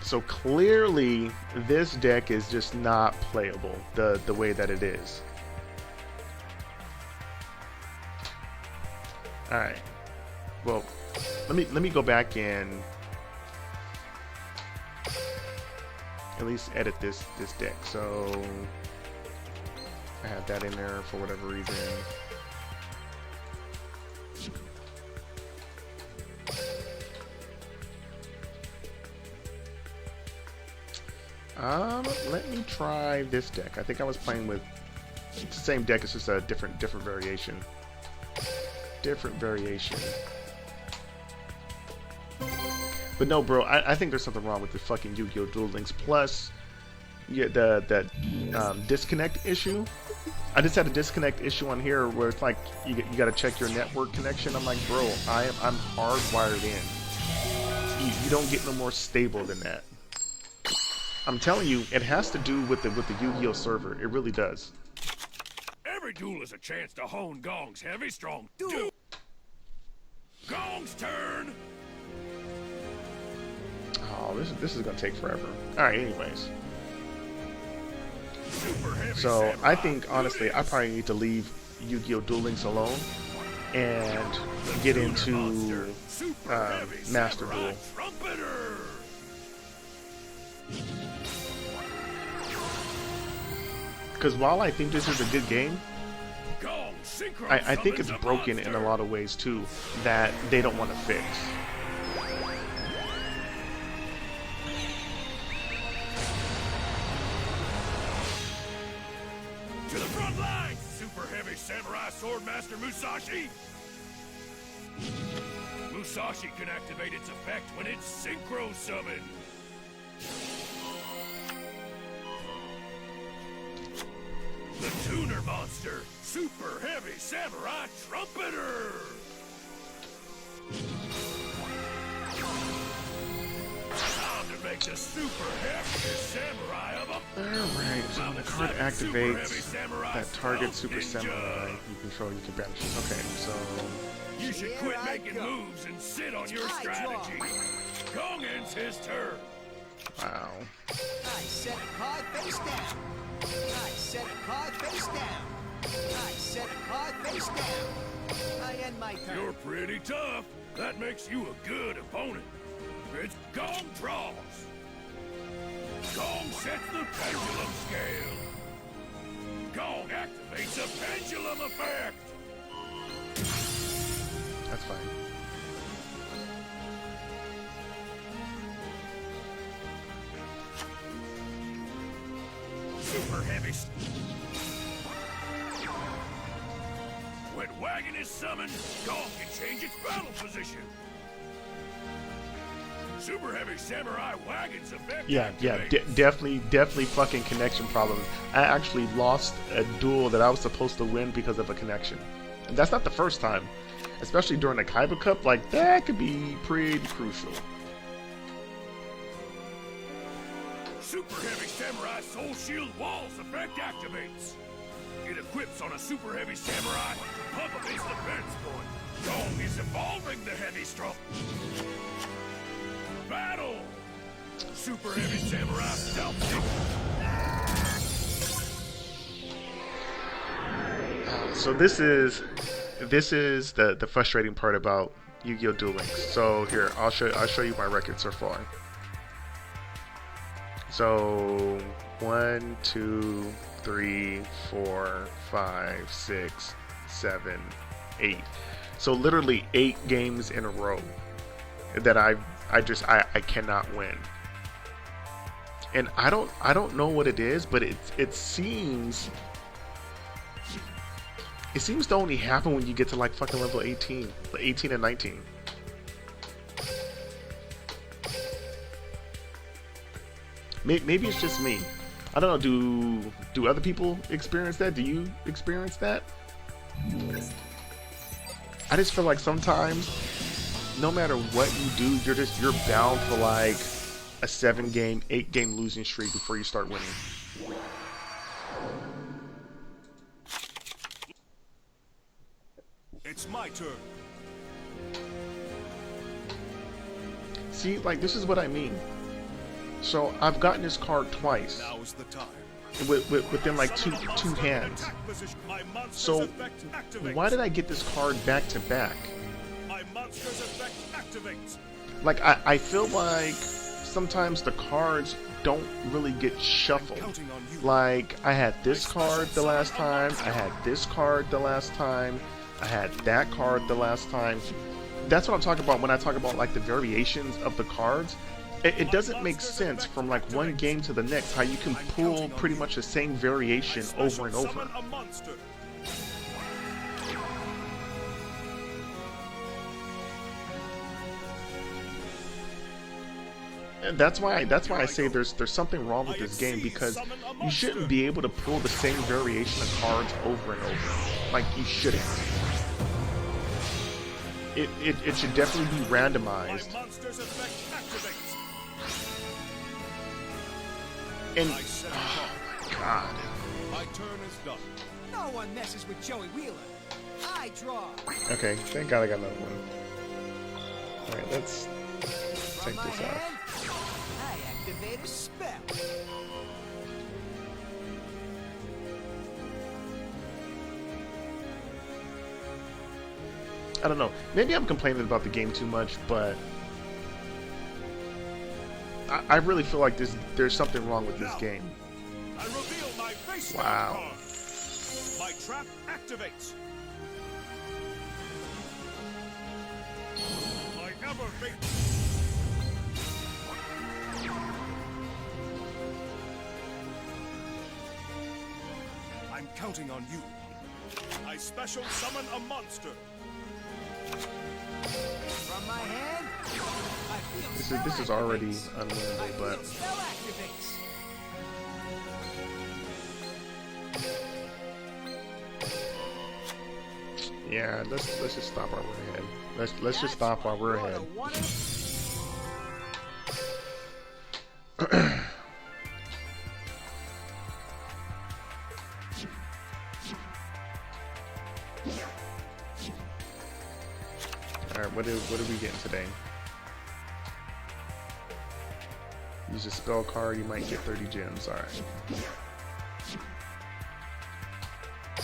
So clearly this deck is just not playable the way that it is. Alright. Well, let me go back in. At least edit this deck. So I have that in there for whatever reason. Let me try this deck. I think I was playing with the same deck. It's just a different variation. Different variation. But no, bro, I think there's something wrong with the fucking Yu-Gi-Oh! Duel Links. Plus, yeah, that disconnect issue. I just had a disconnect issue on here where it's like you got to check your network connection. I'm like, bro, I'm hardwired in. You don't get no more stable than that. I'm telling you, it has to do with the Yu-Gi-Oh! Server. It really does. Every duel is a chance to hone Gong's heavy strong duel. Gong's turn. Oh, this is gonna take forever. All right, anyways. Super heavy So samurai. I think honestly, I probably need to leave Yu-Gi-Oh! Duel Links alone and get into Super heavy Master samurai Duel. Trumpeter. Because while I think this is a good game, Gong synchro I think it's summons a broken in a monster. lot of ways too that they don't want to fix. To the front line, super heavy samurai swordmaster Musashi. Musashi can activate its effect when it's synchro summoned. The tuner monster, super heavy samurai trumpeter. Time to make the super heavy samurai of a Alright, so when the card activates that target Super Samurai you control, you can banish it. Okay, so You should Here quit I making go. moves and sit on It's your my strategy. Gong ends his turn. wow. I set a card face down. I set a card face down. I set a card face down. I end my turn. You're pretty tough. That makes you a good opponent. It's Gong draws. Gong sets the pendulum scale. Gong activates a pendulum effect. That's fine. Super heavy. When Wagon is summoned, Gong can change its battle position. Super heavy samurai Wagon's effect. Yeah, activates. definitely fucking connection problems. I actually lost a duel that I was supposed to win because of a connection. And that's not the first time. Especially during the Kaiba Cup, like, that could be pretty crucial. Super heavy samurai soul shield walls effect activates. It equips on a super heavy samurai to pump up its defense point. Gong is evolving the heavy strong. Battle! Super heavy samurai stealth stick. So this is the frustrating part about Yu-Gi-Oh! Duel Links. So here, I'll show you my record so far. So 1, 2, 3, 4, 5, 6, 7, 8. So literally 8 games in a row that I cannot win. And I don't know what it is, but it seems to only happen when you get to like fucking level 18, 18 and 19. Maybe it's just me. I don't know. Do other people experience that? Do you experience that? I just feel like sometimes, no matter what you do, you're bound for like a 7-game, 8-game losing streak before you start winning. It's my turn. See, like, this is what I mean. So I've gotten this card twice. Now is the time. Within like two hands. So why did I get this card back to back? My monster's effect activates. Like I feel like sometimes the cards don't really get shuffled. Like I had this card the last time, I had this card the last time, I had that card the last time. That's what I'm talking about when I talk about like the variations of the cards. It doesn't make sense from like one game to the next how you can pull pretty much the same variation over and over. And that's why I say there's something wrong with this game, because you shouldn't be able to pull the same variation of cards over and over. Like, you shouldn't. It should definitely be randomized. And oh my god. My turn is done. No one messes with Joey Wheeler. I draw. Okay, thank god I got another one. Alright, let's take this off. I activate a spell. I don't know. Maybe I'm complaining about the game too much, but I really feel like there's something wrong with this game. I reveal my face Wow. card. My trap activates. My ever I'm counting on you. I special summon a monster. From my hand, I feel This is already unwinnable, but spell activates. yeah, let's just stop while we're ahead. Let's just stop while we're ahead. Alright, what are we getting today? Use a spell card, you might get 30 gems. Alright.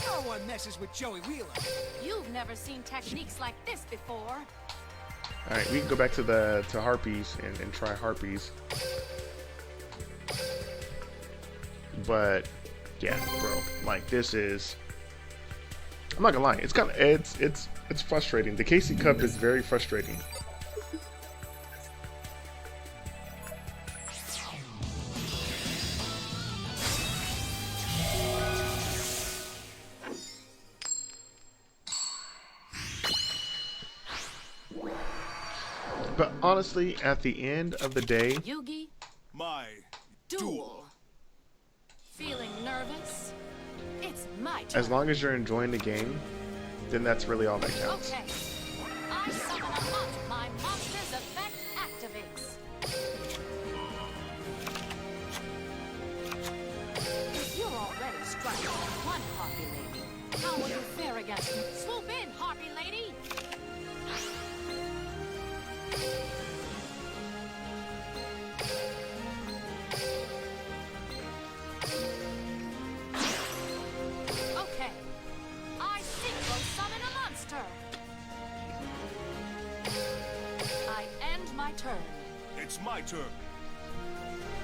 No one messes with Joey Wheeler. You've never seen techniques like this before. Alright, we can go back to Harpies and try Harpies. But yeah, bro, like this is, I'm not gonna lie, it's kind of it's frustrating. The Casey Cup is very frustrating. But honestly, at the end of the day, Yugi, My Duel. Feeling nervous? It's my turn. as long as you're enjoying the game, then that's really all that counts. Okay. I summon a monster. My monster's effect activates. If you're already struggling with one Harpy Lady, how will you fare against me? Swoop in, Harpy Lady! Okay. I synchro summon a monster. I end my turn. It's my turn.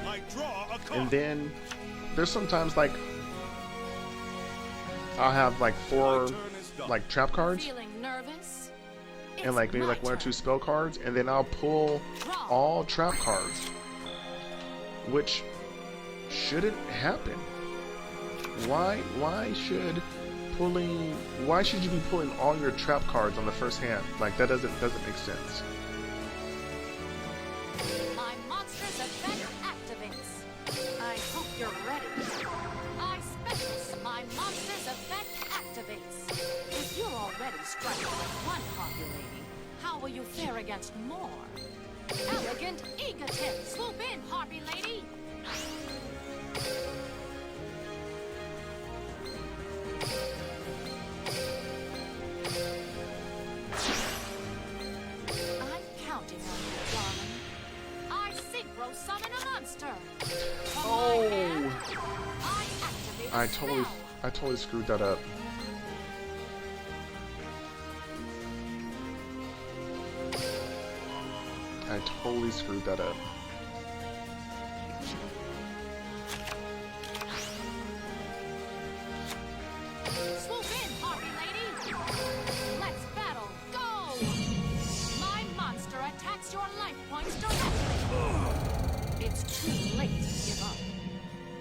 I draw a card. And then there's sometimes like I'll have like 4 like trap cards Feeling nervous? and It's like maybe my like 1 or turn. 2 spell cards, and then I'll pull all trap cards, which shouldn't happen. Why should you be pulling all your trap cards on the first hand? Like that doesn't make sense. My monster's effect activates. I hope you're ready. I special. My monster's effect activates. If you're already struggling with one Harpy Lady, how will you fare against more? Elegant egotist. Swoop in, Harpy Lady. I'm counting on you, darling. I synchro summon a monster. From my hand, I activate a I spell. totally screwed that up. I totally screwed that up. Swoop in, Harpy Lady. Let's battle. Go! My monster attacks your life points directly. It's too late to give up.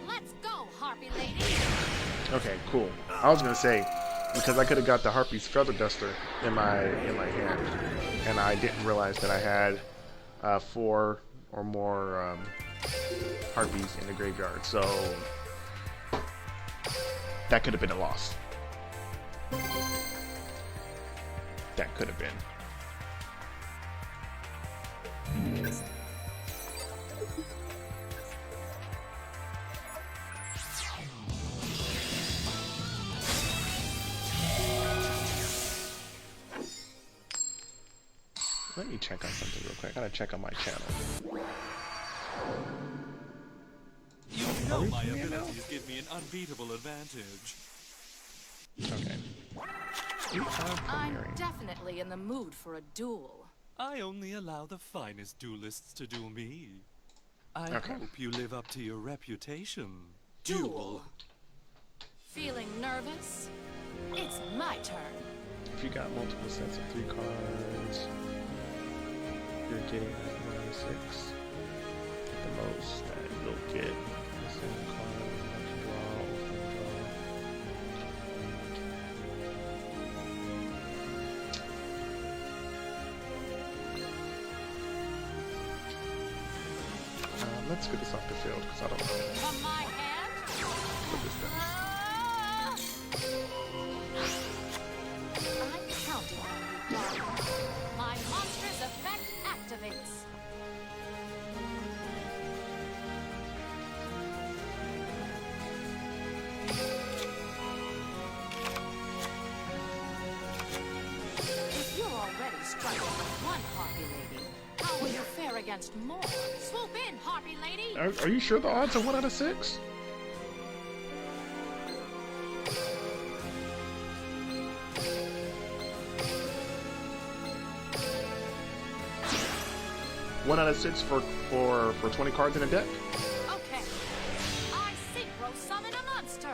Let's go, Harpy Lady. Okay, cool. I was gonna say, because I could have got the Harpy's Feather Duster in my hand, and I didn't realize that I had 4 or more Harpies in the graveyard, so that could have been a loss. That could have been. Let me check on something real quick. I gotta check on my channel. You know my abilities give me an unbeatable advantage. Okay. I'm definitely in the mood for a duel. I only allow the finest duelists to duel me. I Okay. hope you live up to your reputation. Duel. Feeling nervous? It's my turn. If you got multiple sets of 3 cards, you're getting -6. At the most, and you'll get the same card that you draw, open draw. Let's get this off the field, because I don't know From my hand, what this does. I'm counting on you, darling. My monster's effect activates. If you're already struggling with one Harpy Lady, how will you fare against more? Swoop in, Harpy Lady! Are you sure the odds are 1 out of 6? 1 out of 6 for 20 cards in a deck. Okay. I synchro summon a monster.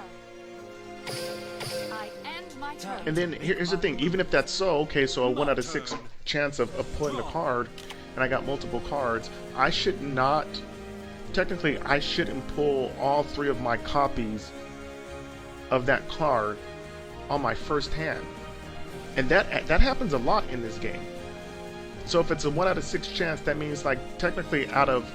I end my turn. And then here's the thing, even if that's so, okay, so a 1 out of 6 chance of pulling a card, and I got multiple cards, I should not, technically, I shouldn't pull all 3 of my copies of that card on my first hand. And that happens a lot in this game. So if it's a 1 out of 6 chance, that means like technically out of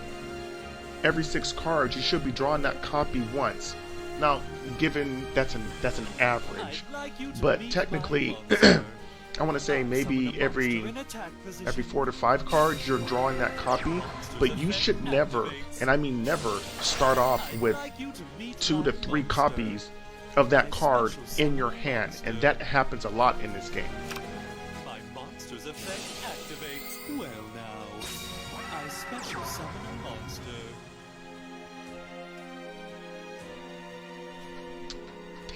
every 6 cards, you should be drawing that copy once. Now, given that's an average, but technically, I want to say maybe every 4 to 5 cards you're drawing that copy, but you should never, and I mean never, start off with 2 to 3 copies of that card in your hand, and that happens a lot in this game. My monster's effect activates. Well now, I special summon a monster.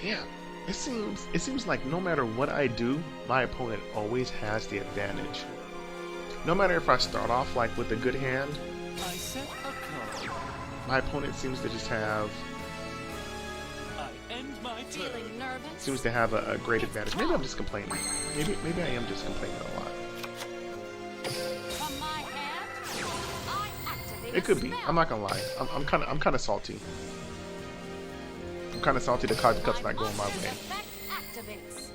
Damn, it seems like no matter what I do, my opponent always has the advantage. No matter if I start off like with a good hand, I set a card. my opponent seems to just have Feeling nervous? seems to have a great advantage. Maybe I'm just complaining. Maybe I am just complaining a lot. From my hand, I activate It could a be. spell. I'm not gonna lie. I'm kind of salty. I'm kind of salty the card cup's not going my monster's way. effect activates.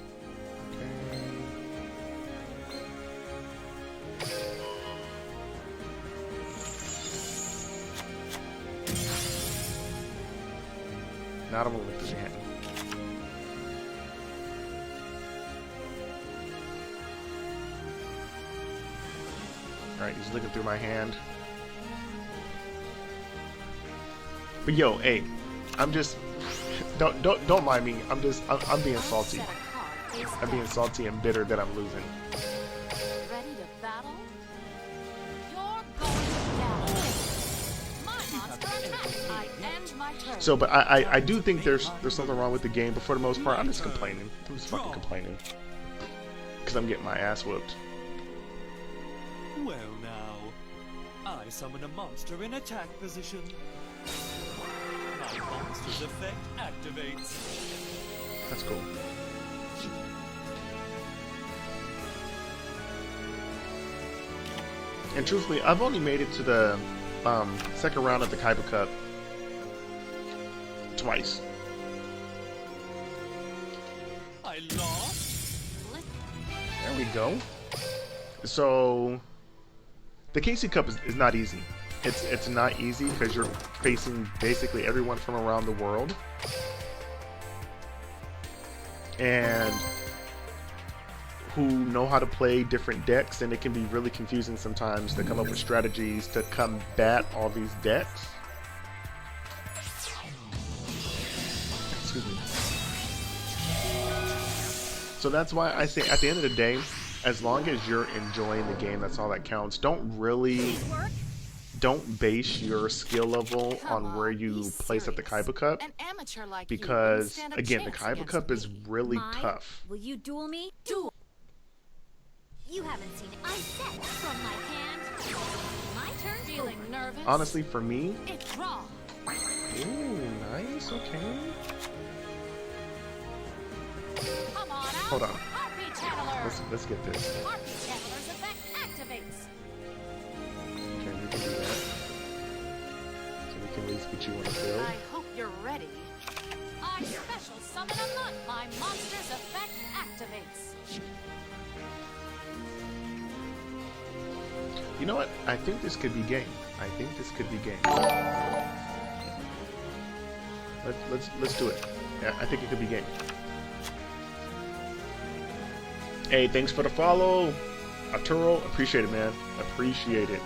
Not a moment through the hand. Alright, he's looking through my hand. But yo, hey, I'm just don't mind me. I'm being salty. Set a card face I'm being down. salty and bitter that I'm losing. Ready to battle? You're going down. My monster attacks. I end my turn. So, but I do think there's something wrong with the game, but for the most part, I'm just complaining. I'm just fucking complaining. Because I'm getting my ass whooped. Well now, I summon a monster in attack position. My monster's effect activates. That's cool. And truthfully, I've only made it to the second round of the Kaiba Cup twice. I lost. There we go. So the KC Cup is not easy. It's not easy because you're facing basically everyone from around the world, and who know how to play different decks, and it can be really confusing sometimes to come up with strategies to combat all these decks. Excuse me. So that's why I say at the end of the day, as long as you're enjoying the game, that's all that counts. Don't base your skill level on where you place at the Kaiba Cup, An amateur like because you wouldn't stand a again, the chance Kaiba against Cup me. is really Mine? tough. Will you duel me? Duel. You haven't seen it. I set from my hand. My turn. Feeling nervous? Honestly, for me, It's draw. ooh, nice, okay. Come on out. Hold on. Harpy channeler. Let's get this. Harpy channeler's effect activates. Okay, we can do that. So we can at least get you on the field. I hope you're ready. I special summon a monk. My monster's effect activates. You know what? I think this could be game. I think this could be game. Let's do it. Yeah, I think it could be game. Hey, thanks for the follow, Arturo. Appreciate it, man. Appreciate it.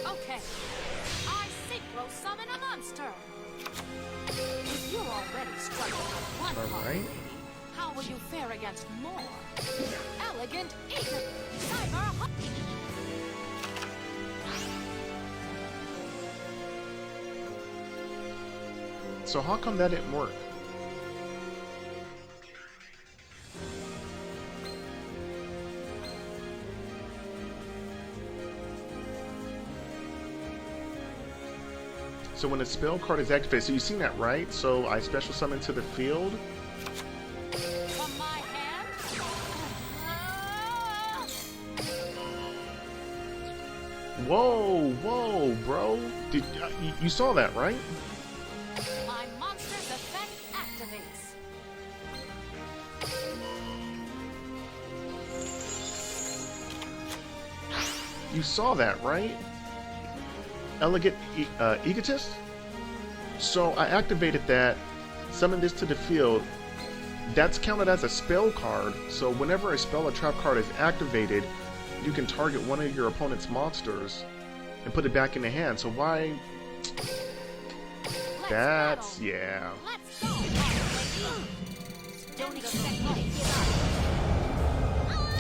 Okay. I synchro summon a monster. If you're already struggling with one All card, right. lady, how will you fare against more? Elegant Eagle. Cyber Hop. So how come that didn't work? So when a spell card is activated, so you've seen that, right? So I special summon to the field. From my hand. Whoa, whoa, bro. Did you saw that, right? My monster's effect activates. You saw that, right? Elegant Egotist? So I activated that, summoned this to the field. That's counted as a spell card, so whenever a spell or trap card is activated, you can target one of your opponent's monsters and put it back in the hand. So why... That's... yeah. Let's go. Don't expect me to give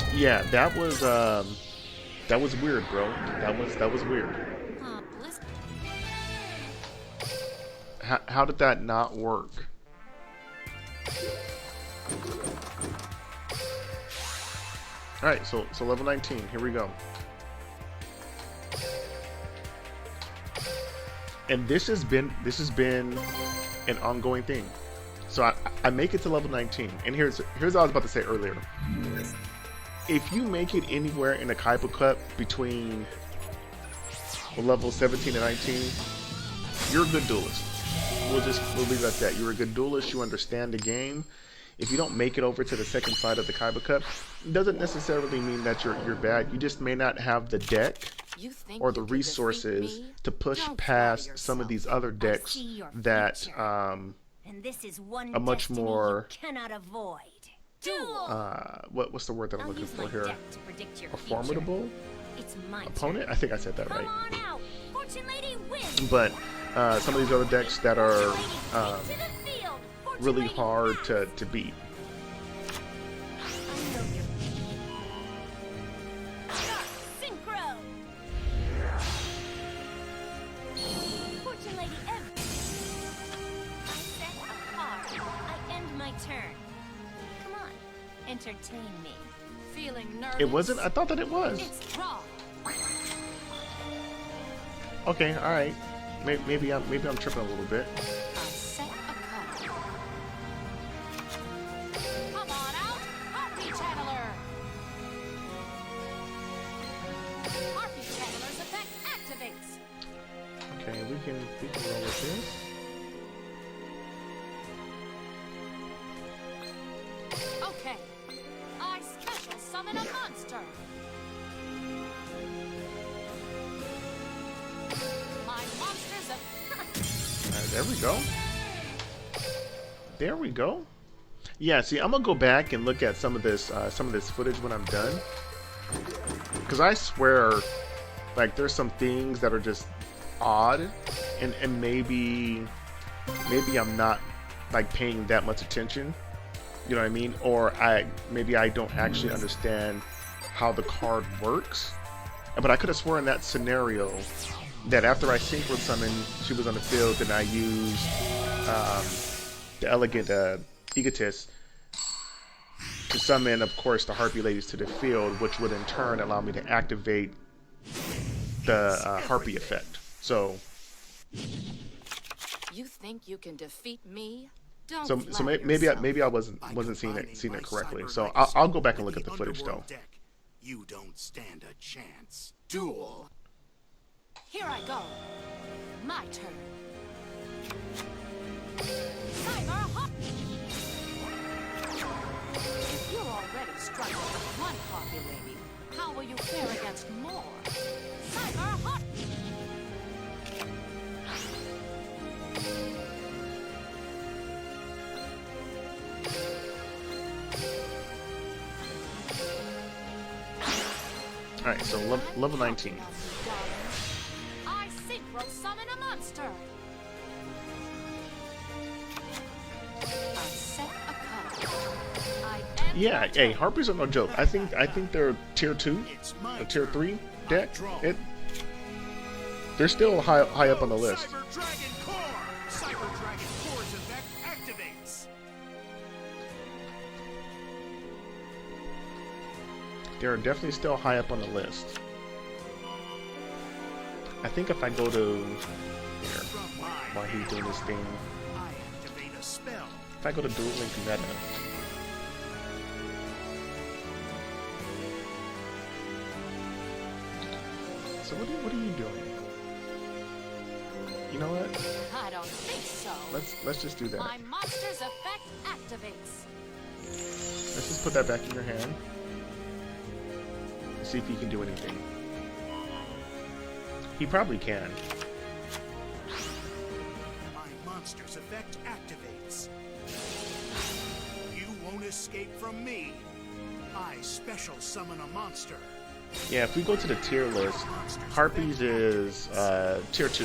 up. Yeah, that was weird, bro. That was weird. Bliss. How did that not work? Alright, so level 19, here we go. And this has been an ongoing thing. So I make it to level 19, and here's what I was about to say earlier. If you make it anywhere in the Kaiba Cup between level 17 and 19, you're a good duelist. We'll leave it at that. You're a good duelist, you understand the game. If you don't make it over to the second side of the Kaiba Cup, it doesn't necessarily mean that you're bad. You just may not have the deck or the resources to push past some of these other decks that And this is one a much more you cannot avoid. what's the word that I'm looking for here? A formidable It's my opponent? I think I said that Come right. on out. Fortune Lady wins. But some of these other decks that are To the field. Fortune really Lady hard wins. to beat. I know you're... Synchro. Fortune Lady I set a card. I end my turn. Come on, entertain me. Feeling nervous. It wasn't? I thought that it was. It's draw. Okay, all right. Maybe I'm tripping a little bit. I set a card. Come on out, Harpy Channeler. Harpy Channeler's effect activates. Okay, we can roll with this. Okay. I special summon a monster. My monster's a... All right, there we go. There we go. Yeah, see, I'm gonna go back and look at some of this footage when I'm done, because I swear, like, there's some things that are just odd, and maybe I'm not like paying that much attention. You know what I mean? Or maybe I don't actually understand how the card works. But I could have sworn in that scenario that after I synchro summoned, she was on the field, and I used the Elegant Egotist to summon, of course, the Harpy ladies to the field, which would in turn allow me to activate the Harpy effect. So You think you can defeat me? Don't so flatter maybe yourself. I wasn't seeing it correctly. So I'll go back and look at the footage though. You don't stand a chance. Duel. Here I go. My turn. Cyber Hop. If you're already struggling with one Harpy lady, how will you fare against more? Cyber Hop. Alright, so level 19. I synchro summon a monster. I set a card. I end Yeah, my hey, turn. Harpies are no joke. I think they're tier 2, a tier 3 deck. They're still high up on the list. Cyber Dragon Core. Cyber Dragon Core's effect activates. They're definitely still high up on the list. I think if I go to here, From my while he's doing this thing, I activate a spell. if I go to Dueling Meta, so what are you doing? You know what? I don't think so. Let's just do that. My monster's effect activates. Let's just put that back in your hand. See if he can do anything. He probably can. My monster's effect activates. You won't escape from me. I special summon a monster. Yeah, if we go to the tier list, Harpy's is tier 2.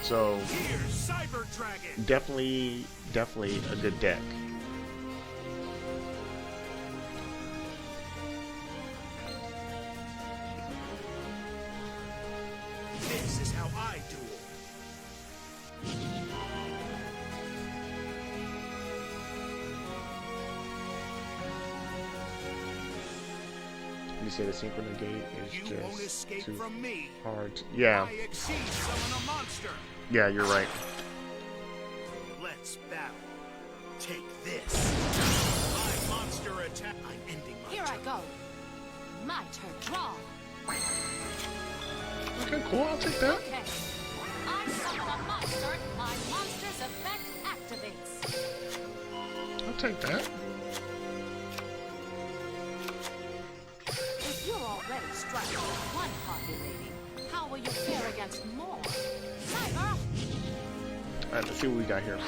So Here's Cyber Dragon. definitely a good deck. This is how I duel. You say the synchro negate is You won't just escape too from me. hard. Yeah, I exceed summon a monster. yeah, you're right. Let's battle. Take this. My monster attack. I'm ending my Here I turn. go. My turn. Draw. Okay, cool. I'll take that. Okay. I summon a monster. My monster's effect activates. I'll take that. If you're already struggling with one Harpy lady, how will you fare against more? Cyber! Alright, let's see what we got here.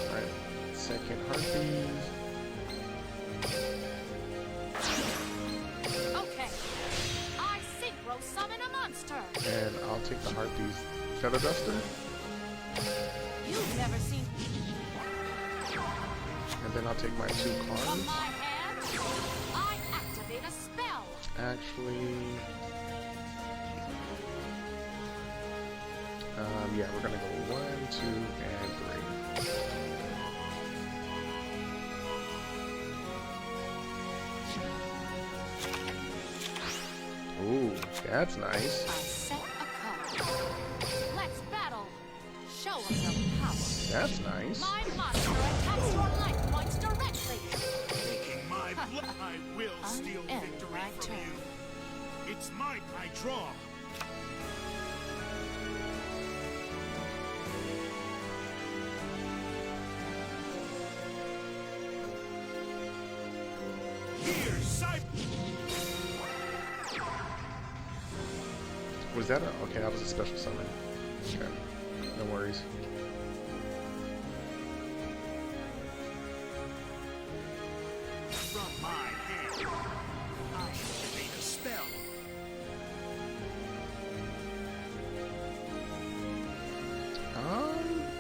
Alright, second Harpy. Okay. I synchro summon a monster. And I'll take the Harpy's Feather Duster. You've never seen And then I'll take my 2 from cards. my hand. I activate a spell. Actually, yeah, we're gonna go 1, 2, and 3. Ooh, that's nice. I set a card. Let's battle. Show us your power. That's nice. My monster attacks your life points directly. Taking my blood. I will steal End victory my from turn. you. It's mine. I draw. Here's Cyber. Was that a... Okay, that was a special summon. Okay, no worries. From my hand, I activate a spell.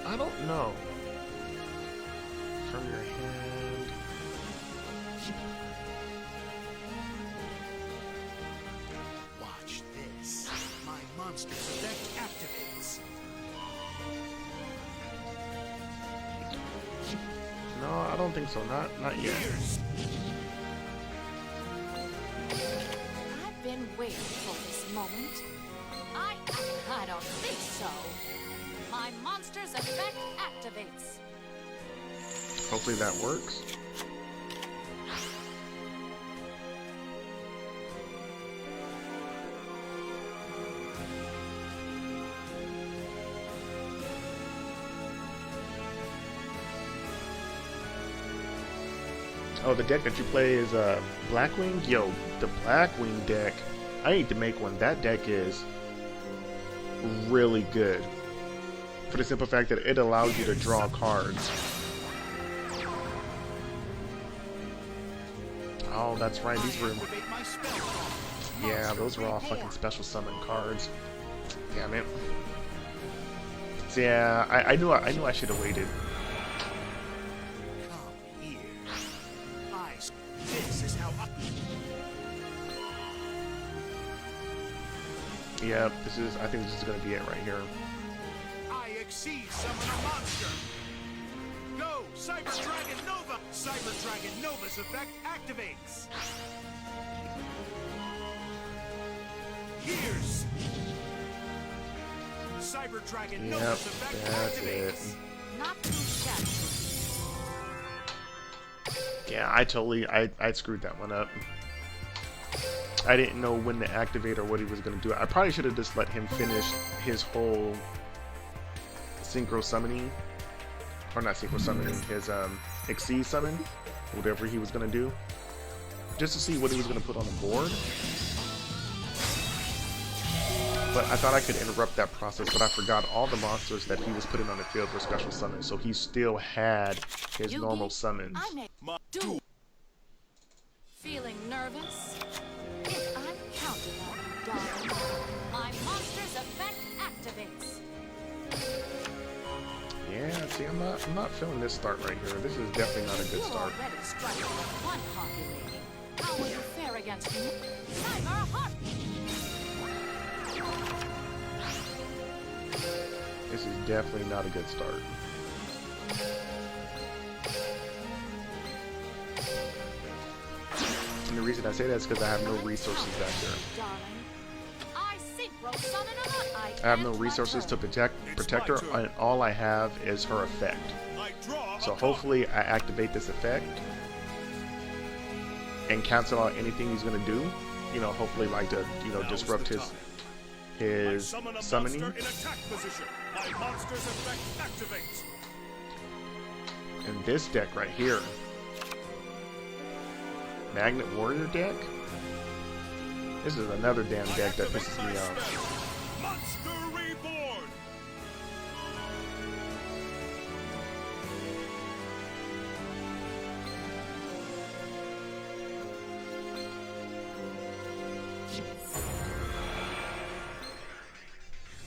I don't know. From your hand... Watch this. My monster's effect activates. No, I don't think so. Not yet. Here's I've been waiting for this moment. I don't think so. My monster's effect activates. Hopefully that works. Oh, the deck that you play is Blackwing? Yo, the Blackwing deck, I need to make one. That deck is really good. For the simple fact that it allows you to draw cards. Oh, that's right, these were... activate my spell. Yeah, those were all fucking special summon cards. Damn it. So yeah, I knew I should have waited. Come here. This is how I... Yeah, I think this is gonna be it right here. I exceed summon a monster. Go! Cyber Dragon Nova! Cyber Dragon Nova's effect activates! Here's Cyber Dragon Yep, Nova's effect that's it. activates! Not too shabby. Yeah, I screwed that one up. I didn't know when to activate or what he was going to do. I probably should have just let him finish his whole synchro summoning. Or not synchro summoning, his Exceed summon. Whatever he was going to do. Just to see what he was going to put on the board. But I thought I could interrupt that process, but I forgot all the monsters that he was putting on the field for special summons. So he still had his normal summons. I may do. Feeling nervous? If I'm counting on you, darling, my monster's effect activates. Yeah, see, I'm not feeling this start right here. This is definitely not a good You're start. already striking with one Harpy lady. How will you fare against me? Cyber Harpy! This is definitely not a good start. And the reason I say that is because I have no resources back there. Darling, I synchro summon I have no resources to protect her, and all I have is her effect. I draw So a hopefully I activate this effect and cancel out anything he's gonna do. You know, hopefully like to, you know, disrupt his summon a summoning. monster in attack position. My monster's effect activates. And this deck right here, Magnet Warrior deck. This is another damn deck that pisses me off. Monster Reborn.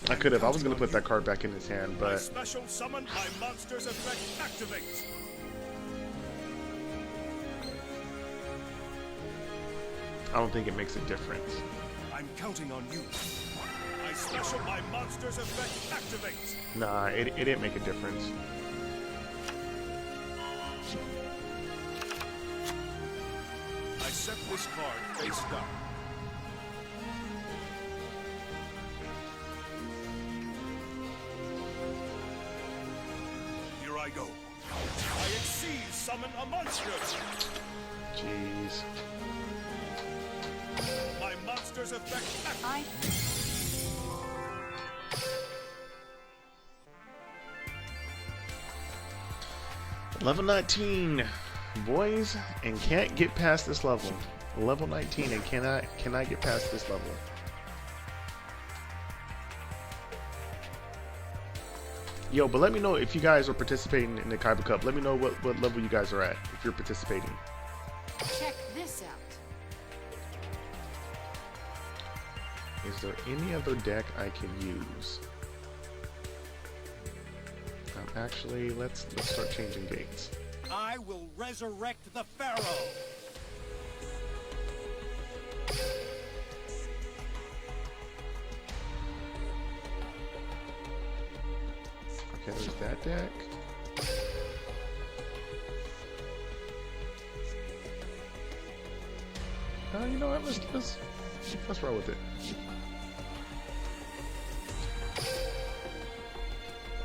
I could have. I was gonna put that card back in his hand, My but special summon, my monster's effect activates. I don't think it makes a difference. I'm counting on you. My special, my monster's effect activates. Nah, it didn't make a difference. I set this card face down. Here I go. I exceed summon a monster. Jeez. My monster's effect activates. I Level 19, boys, and can't get past this level. Level 19 and cannot get past this level. Yo, but let me know if you guys are participating in the Kaiba Cup. Let me know what level you guys are at if you're participating. check this out. Is there any other deck I can use? Actually, let's start changing gates. I will resurrect the Pharaoh! Okay, there's that deck. You know what? Let's roll with it.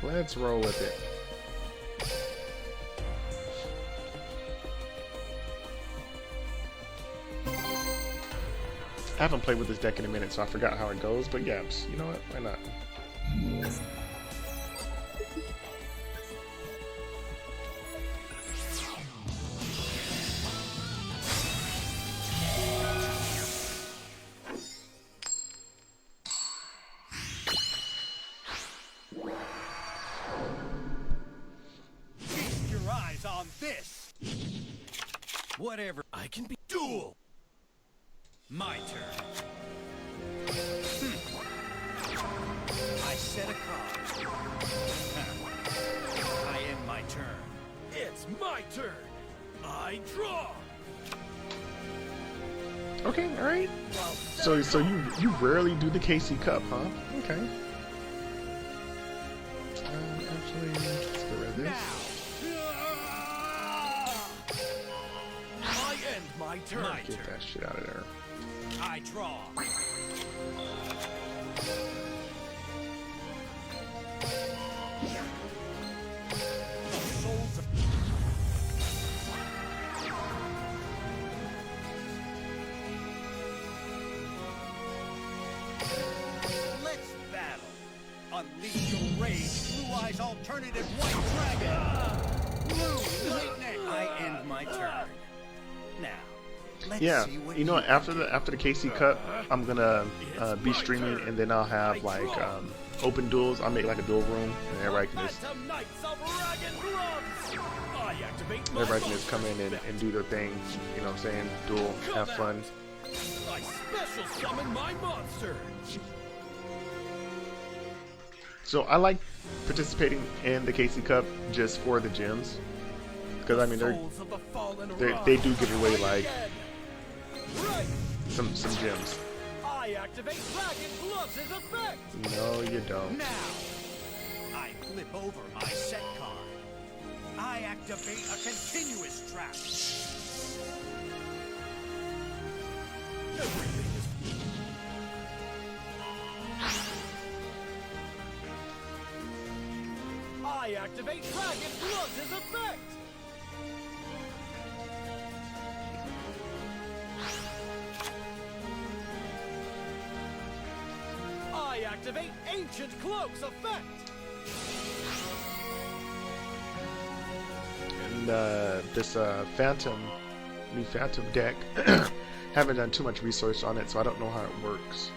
Let's roll with it. I haven't played with this deck in a minute, so I forgot how it goes, but yeah, you know what? Why not? Keep your eyes on this! Whatever. I can be. Duel! My turn. I set a card. I end my turn. It's my turn. I draw. Okay, all right. So you rarely do the KC Cup, huh? Okay. Actually, let's get rid of this. Now. my turn. Get that shit out of there. I draw. Souls of Let's battle. Unleash your rage, Blue Eyes Alternative White Dragon. Blue Lightning. I end my turn. Now, let's Yeah, see what you know, after the KC Cup, I'm gonna be streaming, and then I'll have like open duels. I'll make like a duel room, and everybody can just come in and do their thing. You know what I'm saying? Duel, have fun. I special summon my monster. So I like participating in the KC Cup just for the gems, because I mean they do give away like some gems. I activate Dragon Gloves as effect. No, you don't. Now, I flip over my set card. I activate a continuous trap. Everything is... I activate Dragon Gloves as effect. I activate Ancient Cloak's effect. And this new Phantom deck, haven't done too much research on it, so I don't know how it works.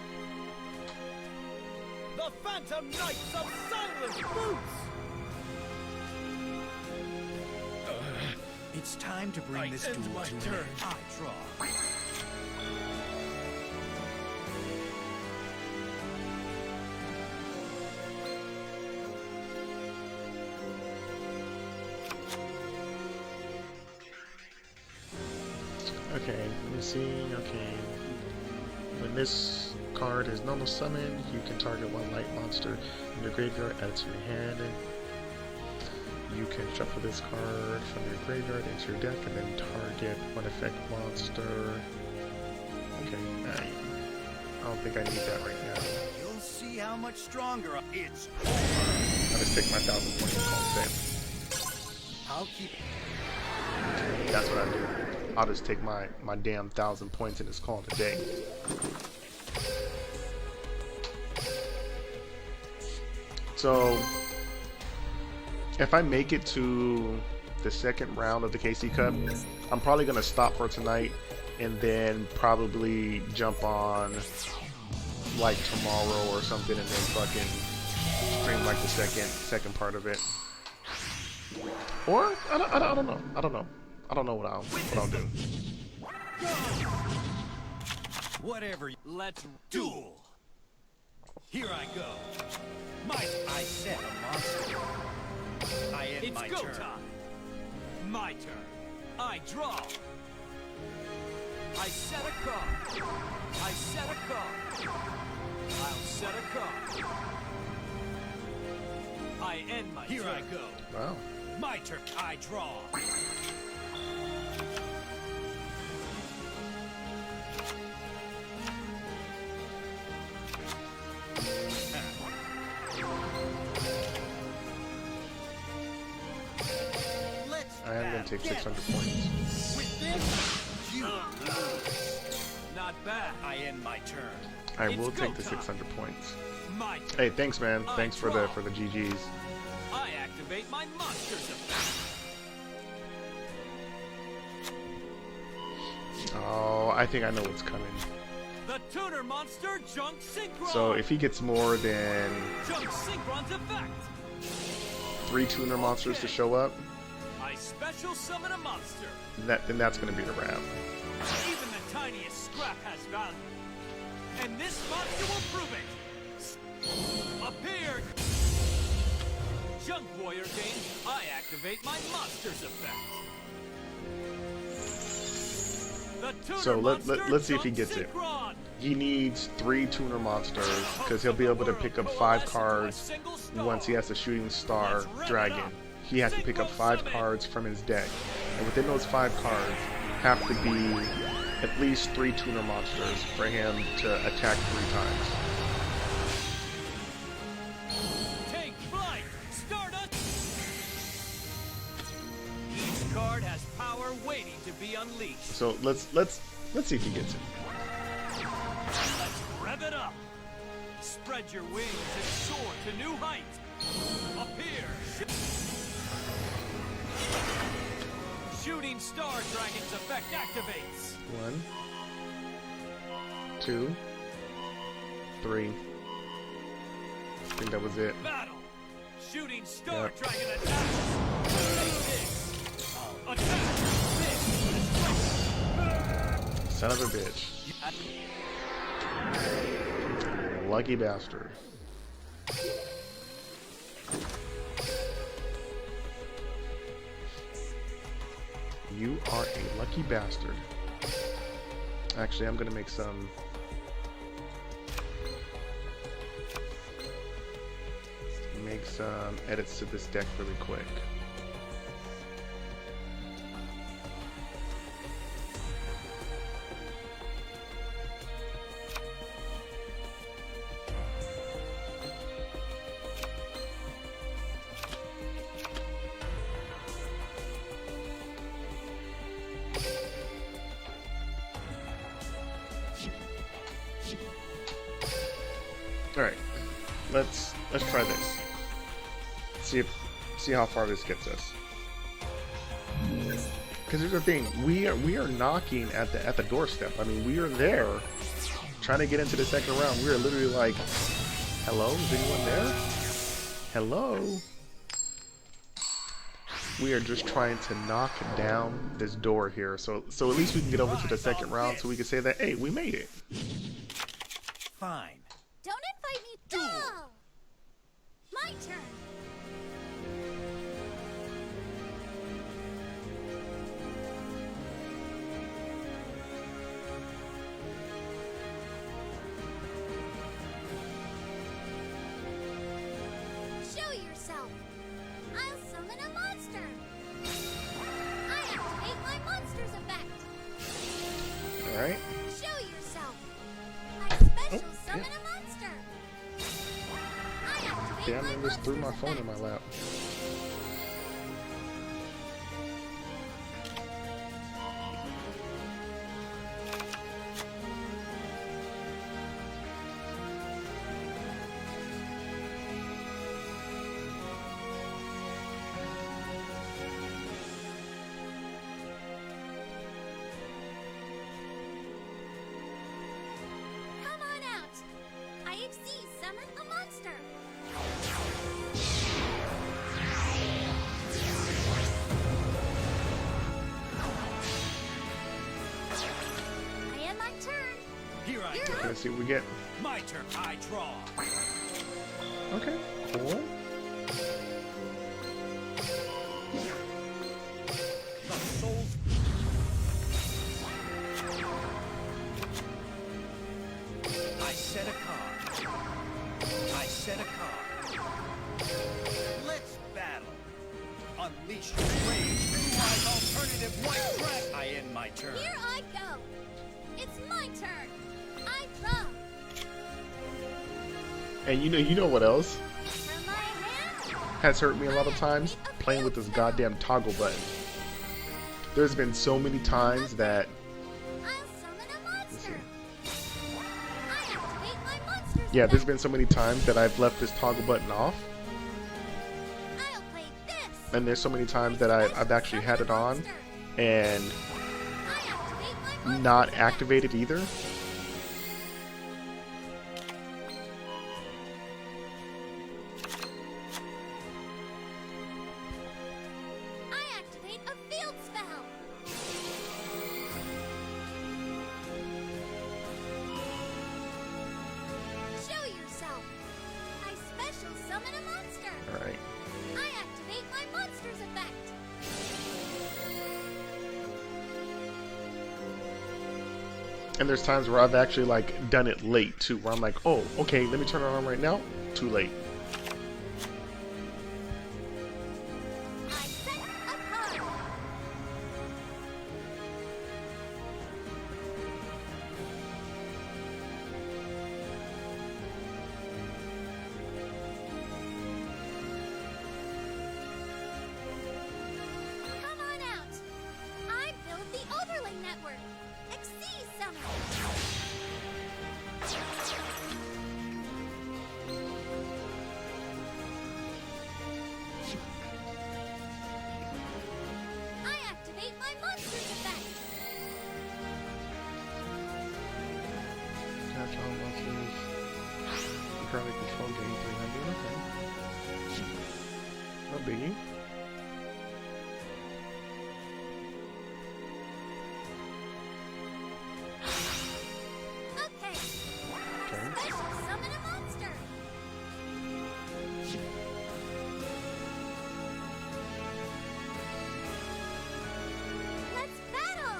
The Phantom Knights of Silent Boots. It's time to bring this duel to an end. I draw. Okay, let me see. Okay, when this card is normal summon, you can target one light monster in your graveyard, add it to your hand. You can shuffle this card from your graveyard into your deck and then target one effect monster. Okay, I don't think I need that right now. You'll see how much stronger it's. I'll just take my 1,000 points and call it. I'll keep. That's what I do. I'll just take my damn 1,000 points and it's called a day. So if I make it to the second round of the KC Cup, I'm probably gonna stop for tonight and then probably jump on like tomorrow or something and then fucking stream like the second part of it. Or I don't know. I don't know what I'll do. Whatever. Let's duel. Here I go. I set a monster. I end It's my go turn. time. My turn. I draw. I set a card. I set a card. I'll set a card. I end my Here turn. I go. Wow. My turn. I draw. I am gonna take 600 points. With this, you lose. Not bad. I end my turn. I It's will go take the time. 600 points. My turn. Hey, thanks, man. Thanks for the GGs. I activate my monster's effect. Oh, I think I know what's coming. The tuner monster Junk Synchron. So if he gets more than Junk Synchron's effect. 3 tuner monsters to show up, I special summon a monster. then that's gonna be the wrap. Even the tiniest scrap has value. And this monster will prove it. Appeared. Junk Warrior gains. I activate my monster's effect. The tuner So monster, let's see if he Junk gets it. Synchron. He needs 3 tuner monsters because he'll be able to pick up 5 cards once he has a shooting star dragon. He has to pick up 5 cards from his deck, and within those 5 cards have to be at least 3 tuner monsters for him to attack 3 times. Take flight! Start up! Each card has power waiting to be unleashed. So let's see if he gets it. Let's rev it up! Spread your wings and soar to new heights! Appear! Shooting Star Dragon's effect activates! 1, 2, 3. I think that was it. Battle! Shooting Star Yep. Dragon attacks! Take this! Attack! This! Son of a bitch. Lucky bastard. You are a lucky bastard. Actually, I'm gonna make some edits to this deck really quick. Alright, let's try this. See how far this gets us. Because here's the thing, we are knocking at the doorstep. I mean, we are there, trying to get into the second round. We are literally like, hello, is anyone there? Hello? We are just trying to knock down this door here, so at least we can get over to the second round, so we can say that, hey, we made it. Fine. Don't invite me. Duel. My turn. Show yourself. I'll summon a monster. I activate my monster's effect. Alright. Show yourself. I special summon a monster. I activate Damn, my I just threw my monster's phone in my effect. lap. Come on out. IFC summon a monster. I end my turn. Here I You're go. up. Let's see what we get. My turn. I draw. Okay, cool. The soul's. I set a card. I set a card. Let's battle. Unleash your rage. Utilize alternative white dragon. I end my turn. Here I go. It's my turn. I draw. And you know what else From my hand, has hurt me a lot of times? Playing with this goddamn toggle button. There's been so many times that I'll summon a monster. I activate my monster's there's effect. been so many times that I've left this toggle button off, I'll play this. and there's so many times that I've actually had it on and I activate my monster's not effect. activated either. I activate a field spell. Show yourself. I special summon a monster. Alright. I activate my monster's effect. And there's times where I've actually like done it late too, where I'm like, oh, okay, let me turn it on right now. Too late. I set a card. All monsters you currently control gain 300. Okay. No biggie. Okay. Special summon a monster. Let's battle.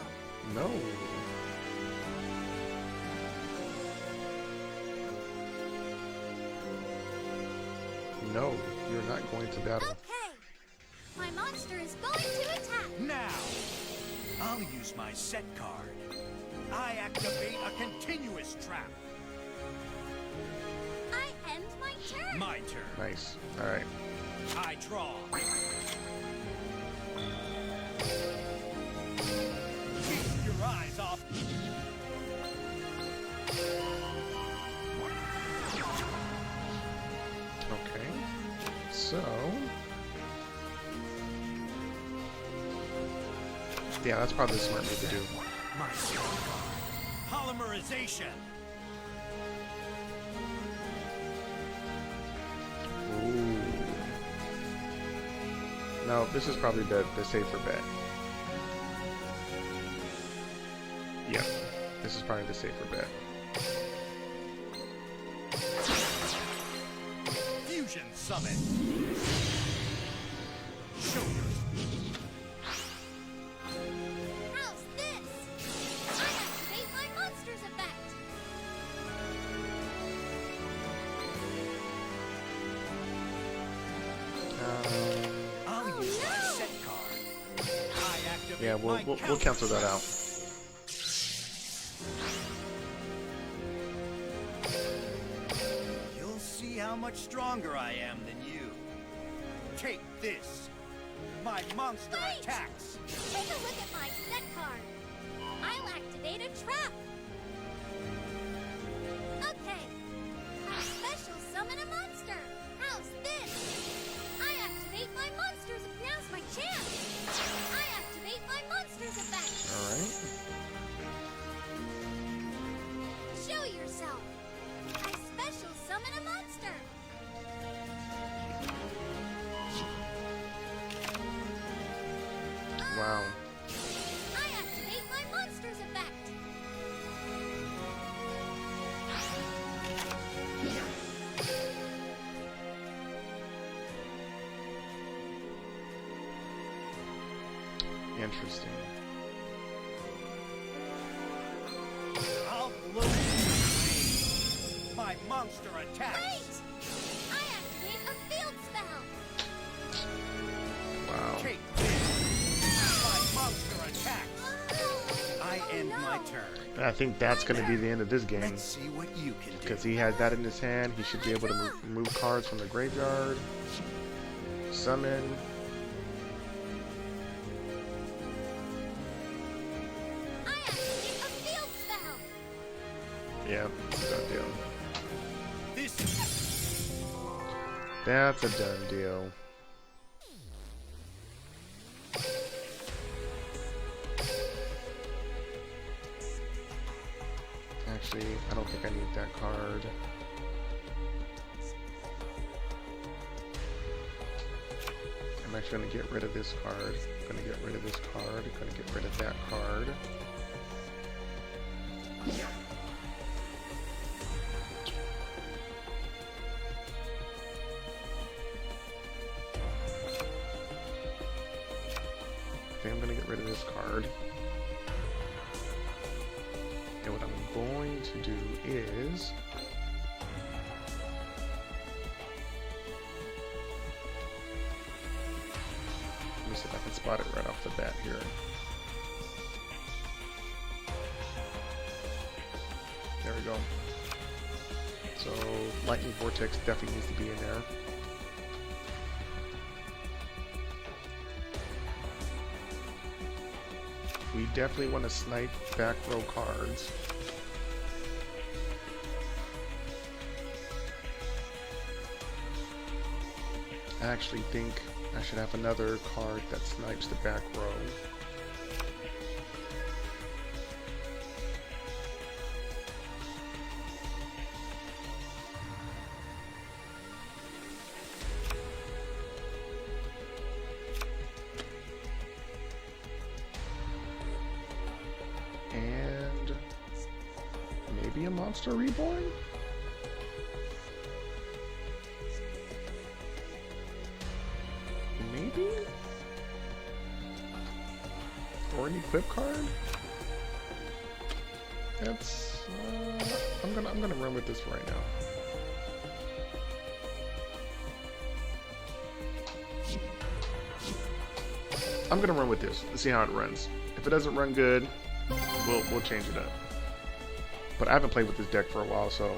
No. No, you're not going to battle. Okay. My monster is going to attack. Now, I'll use my set card. I activate a continuous trap. I end my turn. My turn. Nice. Alright. I draw. Keep your eyes off. Okay. So. Yeah, that's probably the smart move to do. My set card. Polymerization. Ooh. No, this is probably the safer bet. Yep. This is probably the safer bet. Fusion summon. Show your How's this? I activate my monster's effect. I'll Oh, use my no. set card. I activate Yeah, my we'll cancel that out. You'll see how much stronger I am than you. Take this. My monster Wait! attacks. Take a look at my set card. I'll activate a trap. Okay. I special summon a monster. How's this? I activate my monster's. Now's my chance. I activate my monster's effect. Alright. Show yourself. I special summon a monster. Wow. I activate my monster's effect. Interesting. I'll blow you away. My monster attacks. Wait! I activate a field spell. Wow. Take this. My monster attacks. I end my turn. I think that's going to be the end of this game. Let's see what you can do. Because he has that in his hand, he should be able to move cards from the graveyard. Summon. I activate a field spell. Yeah, done deal. This That's a done deal. Actually, I don't think I need that card. I'm actually going to get rid of this card. Going to get rid of this card. Going to get rid of that card. I think I'm going to get rid of this card. And what I'm going to do is... let me see if I can spot it right off the bat here. There we go. So, Lightning Vortex definitely needs to be in there. We definitely want to snipe back row cards. I actually think I should have another card that snipes the back row. Monster Reborn? Maybe? Or an equip card? That's I'm gonna run with this right now. I'm gonna run with this and see how it runs. If it doesn't run good, we'll change it up. But I haven't played with this deck for a while, so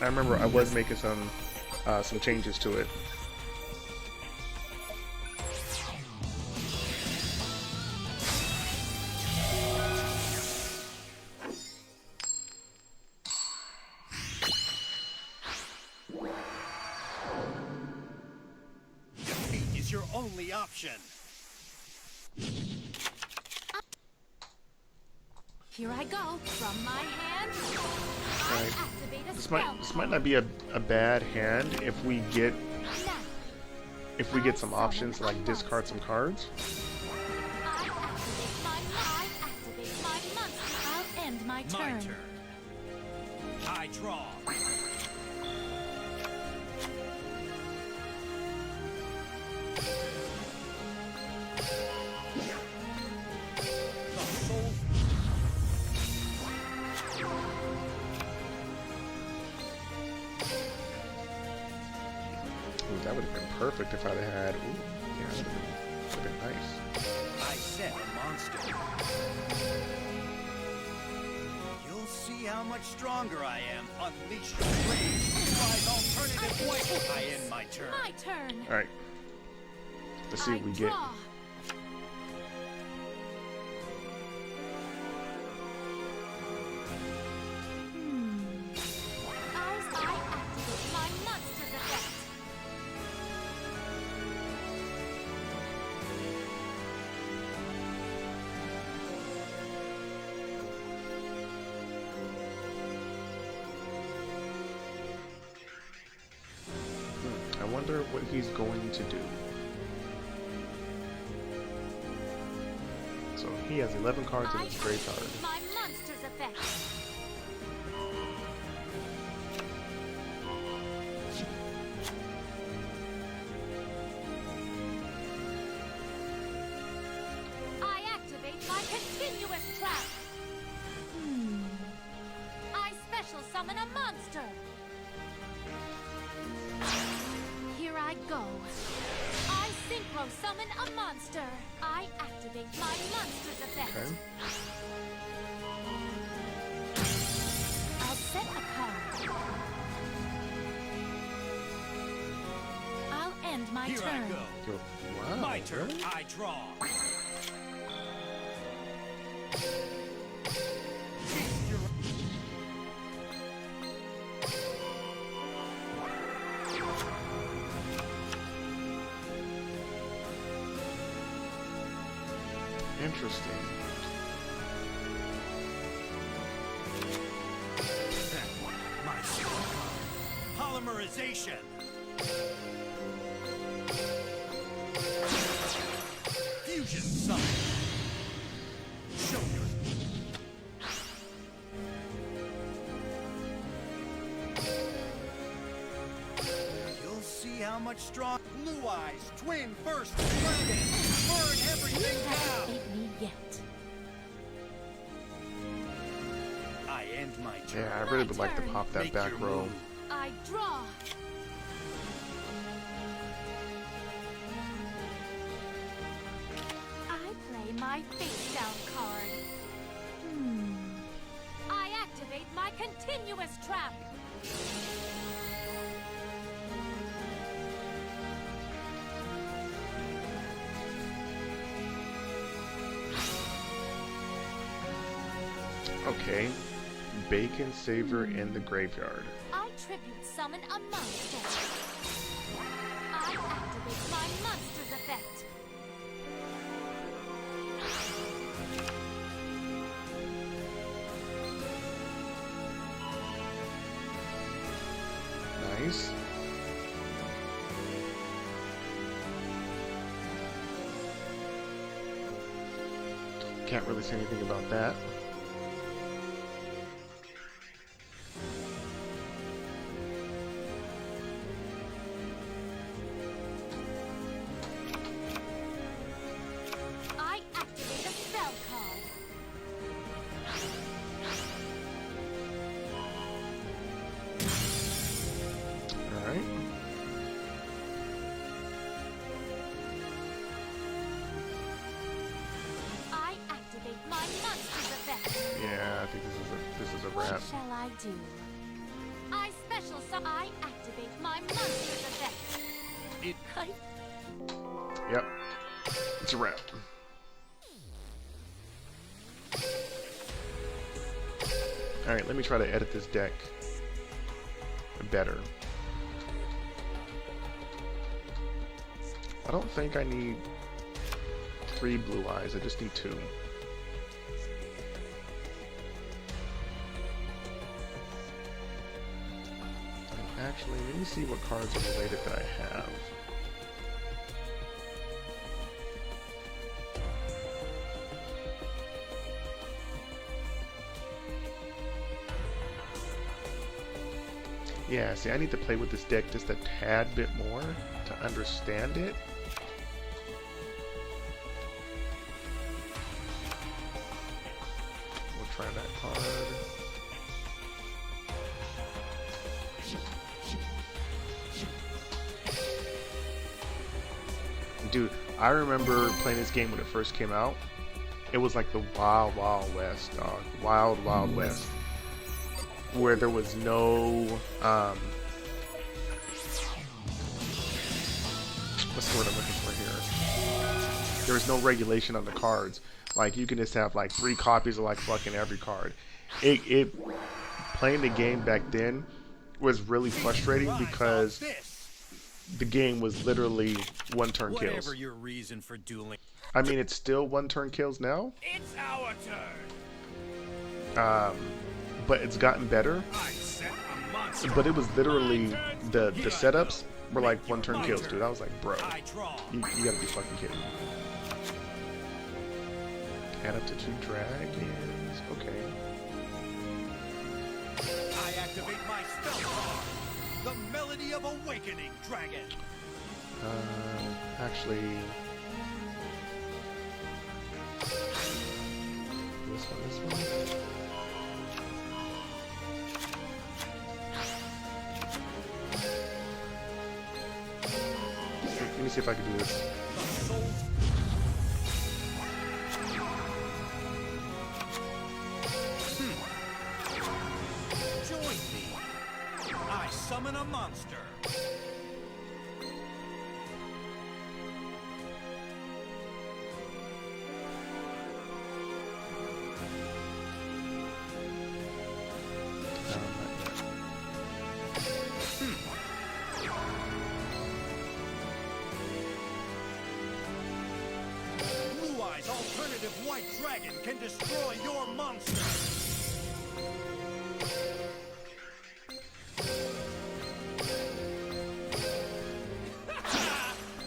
I remember I was making some changes to it. Defeat is your only option. Here I go. From my hand, Right. I activate a This spell. might not be a bad hand if we get Now, some options like discard some cards. I activate my monster. I'll end my My turn. turn. I draw. The soul. Ooh, that would have been perfect if I'd have had. Ooh, yeah, that would have been nice. I set a monster. You'll see how much stronger I am. Unleash your rage. Utilize alternative white. I end my turn. My turn. All right. Let's see what we get. Draw. I activate my monster's effect. I wonder what he's going to do. So he has 11 cards in I his graveyard. activate my monster's effect. I activate my continuous trap. I special summon a monster. Here I go. I synchro summon a monster. I activate my monster's effect. Okay. I'll set a card. I'll end my Here turn. I go. Yo, wow. My turn. really? I draw. Feast your- Interesting. My skill card. Polymerization. Fusion summon. Show your. You'll see how much strong. Blue Eyes, Twin Burst Dragon. Burn everything down. Activate me yet. I end my turn. Yeah, I really would like to pop that Make back your row. move. I draw. I play my face down card. I activate my continuous trap. Okay. Bacon Saver in the graveyard. I tribute summon a monster. I activate my monster's effect. Nice. Can't really say anything about that. think this is a wrap. What shall I do? I special I activate my monster's effect. Yep, it's a wrap. All right, let me try to edit this deck better. I don't think I need 3 blue eyes. I just need 2. Actually, let me see what cards are related that I have. Yeah, see, I need to play with this deck just a tad bit more to understand it. We'll try that card. Dude, I remember playing this game when it first came out. It was like the Wild Wild West, dog. Wild Wild West. Where there was no, what's the word I'm looking for here? There was no regulation on the cards. Like, you can just have like 3 copies of like fucking every card. Playing the game back then was really frustrating because the game was literally one-turn kills. Whatever your reason for dueling. I mean, it's still one-turn kills now. It's our turn. But it's gotten better. I set a monster. But it was literally the setups were like one-turn kills, dude. I was like, bro, you gotta be fucking kidding me. Add up to 2 dragons. Okay. I activate my spell card, the Melody of Awakening Dragon. Actually, this one. Let me see if I can do this. Join me. I summon a monster. Alternative White Dragon can destroy your monster.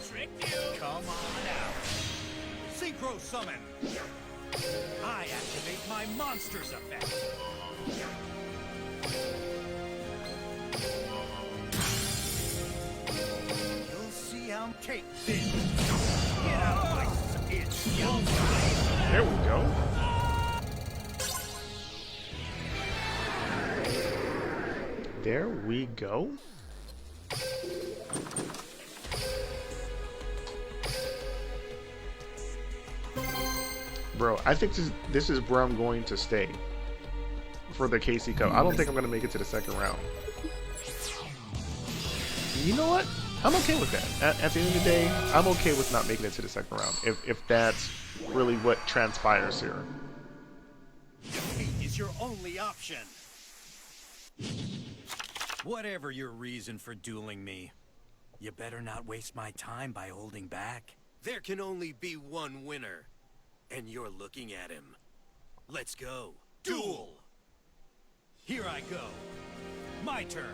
Tricked you. Come on out. Synchro Summon. I activate my monster's effect. You'll see how take this. Get out of my There we go. There we go. Bro, I think this is where I'm going to stay for the KC Cup. I don't think I'm going to make it to the second round. You know what? I'm okay with that. At the end of the day, I'm okay with not making it to the second round, if that's really what transpires here. Defeat is your only option. Whatever your reason for dueling me, you better not waste my time by holding back. There can only be one winner, and you're looking at him. Let's go. Duel! Here I go. My turn.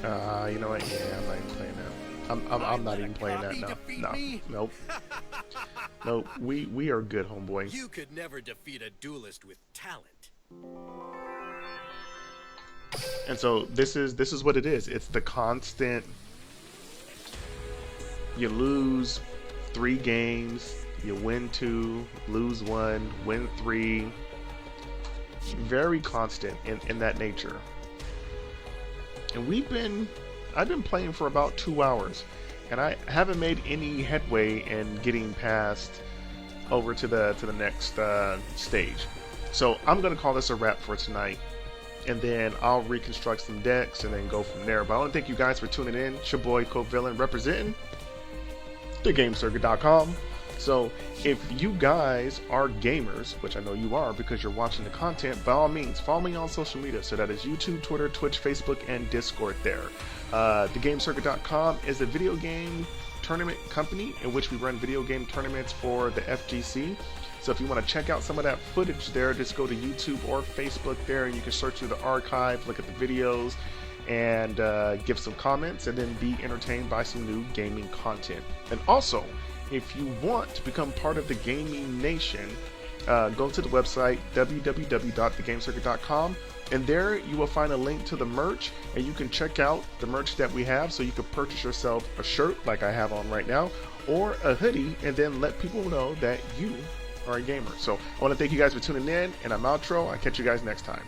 You know what? Yeah, I'm not even playing that. I'm not even playing that now. No. Nope. Nope. We are good, homeboy. You could never defeat a duelist with talent. And so this is what it is. It's the constant. You lose 3 games, you win 2, lose 1, win 3. Very constant in that nature. And I've been playing for about 2 hours, and I haven't made any headway in getting past over to the next stage. So I'm going to call this a wrap for tonight, and then I'll reconstruct some decks and then go from there. But I want to thank you guys for tuning in. It's your boy Covillen representing thegamecircuit.com. So if you guys are gamers, which I know you are because you're watching the content, by all means follow me on social media. So that is YouTube, Twitter, Twitch, Facebook, and Discord there. Thegamecircuit.com is a video game tournament company in which we run video game tournaments for the FGC. So if you want to check out some of that footage there, just go to YouTube or Facebook there, and you can search through the archive, look at the videos, and give some comments, and then be entertained by some new gaming content. And also, if you want to become part of the gaming nation, go to the website www.thegamecircuit.com, and there you will find a link to the merch, and you can check out the merch that we have. So you can purchase yourself a shirt like I have on right now, or a hoodie, and then let people know that you are a gamer. So I want to thank you guys for tuning in, and I'm outro. I'll catch you guys next time.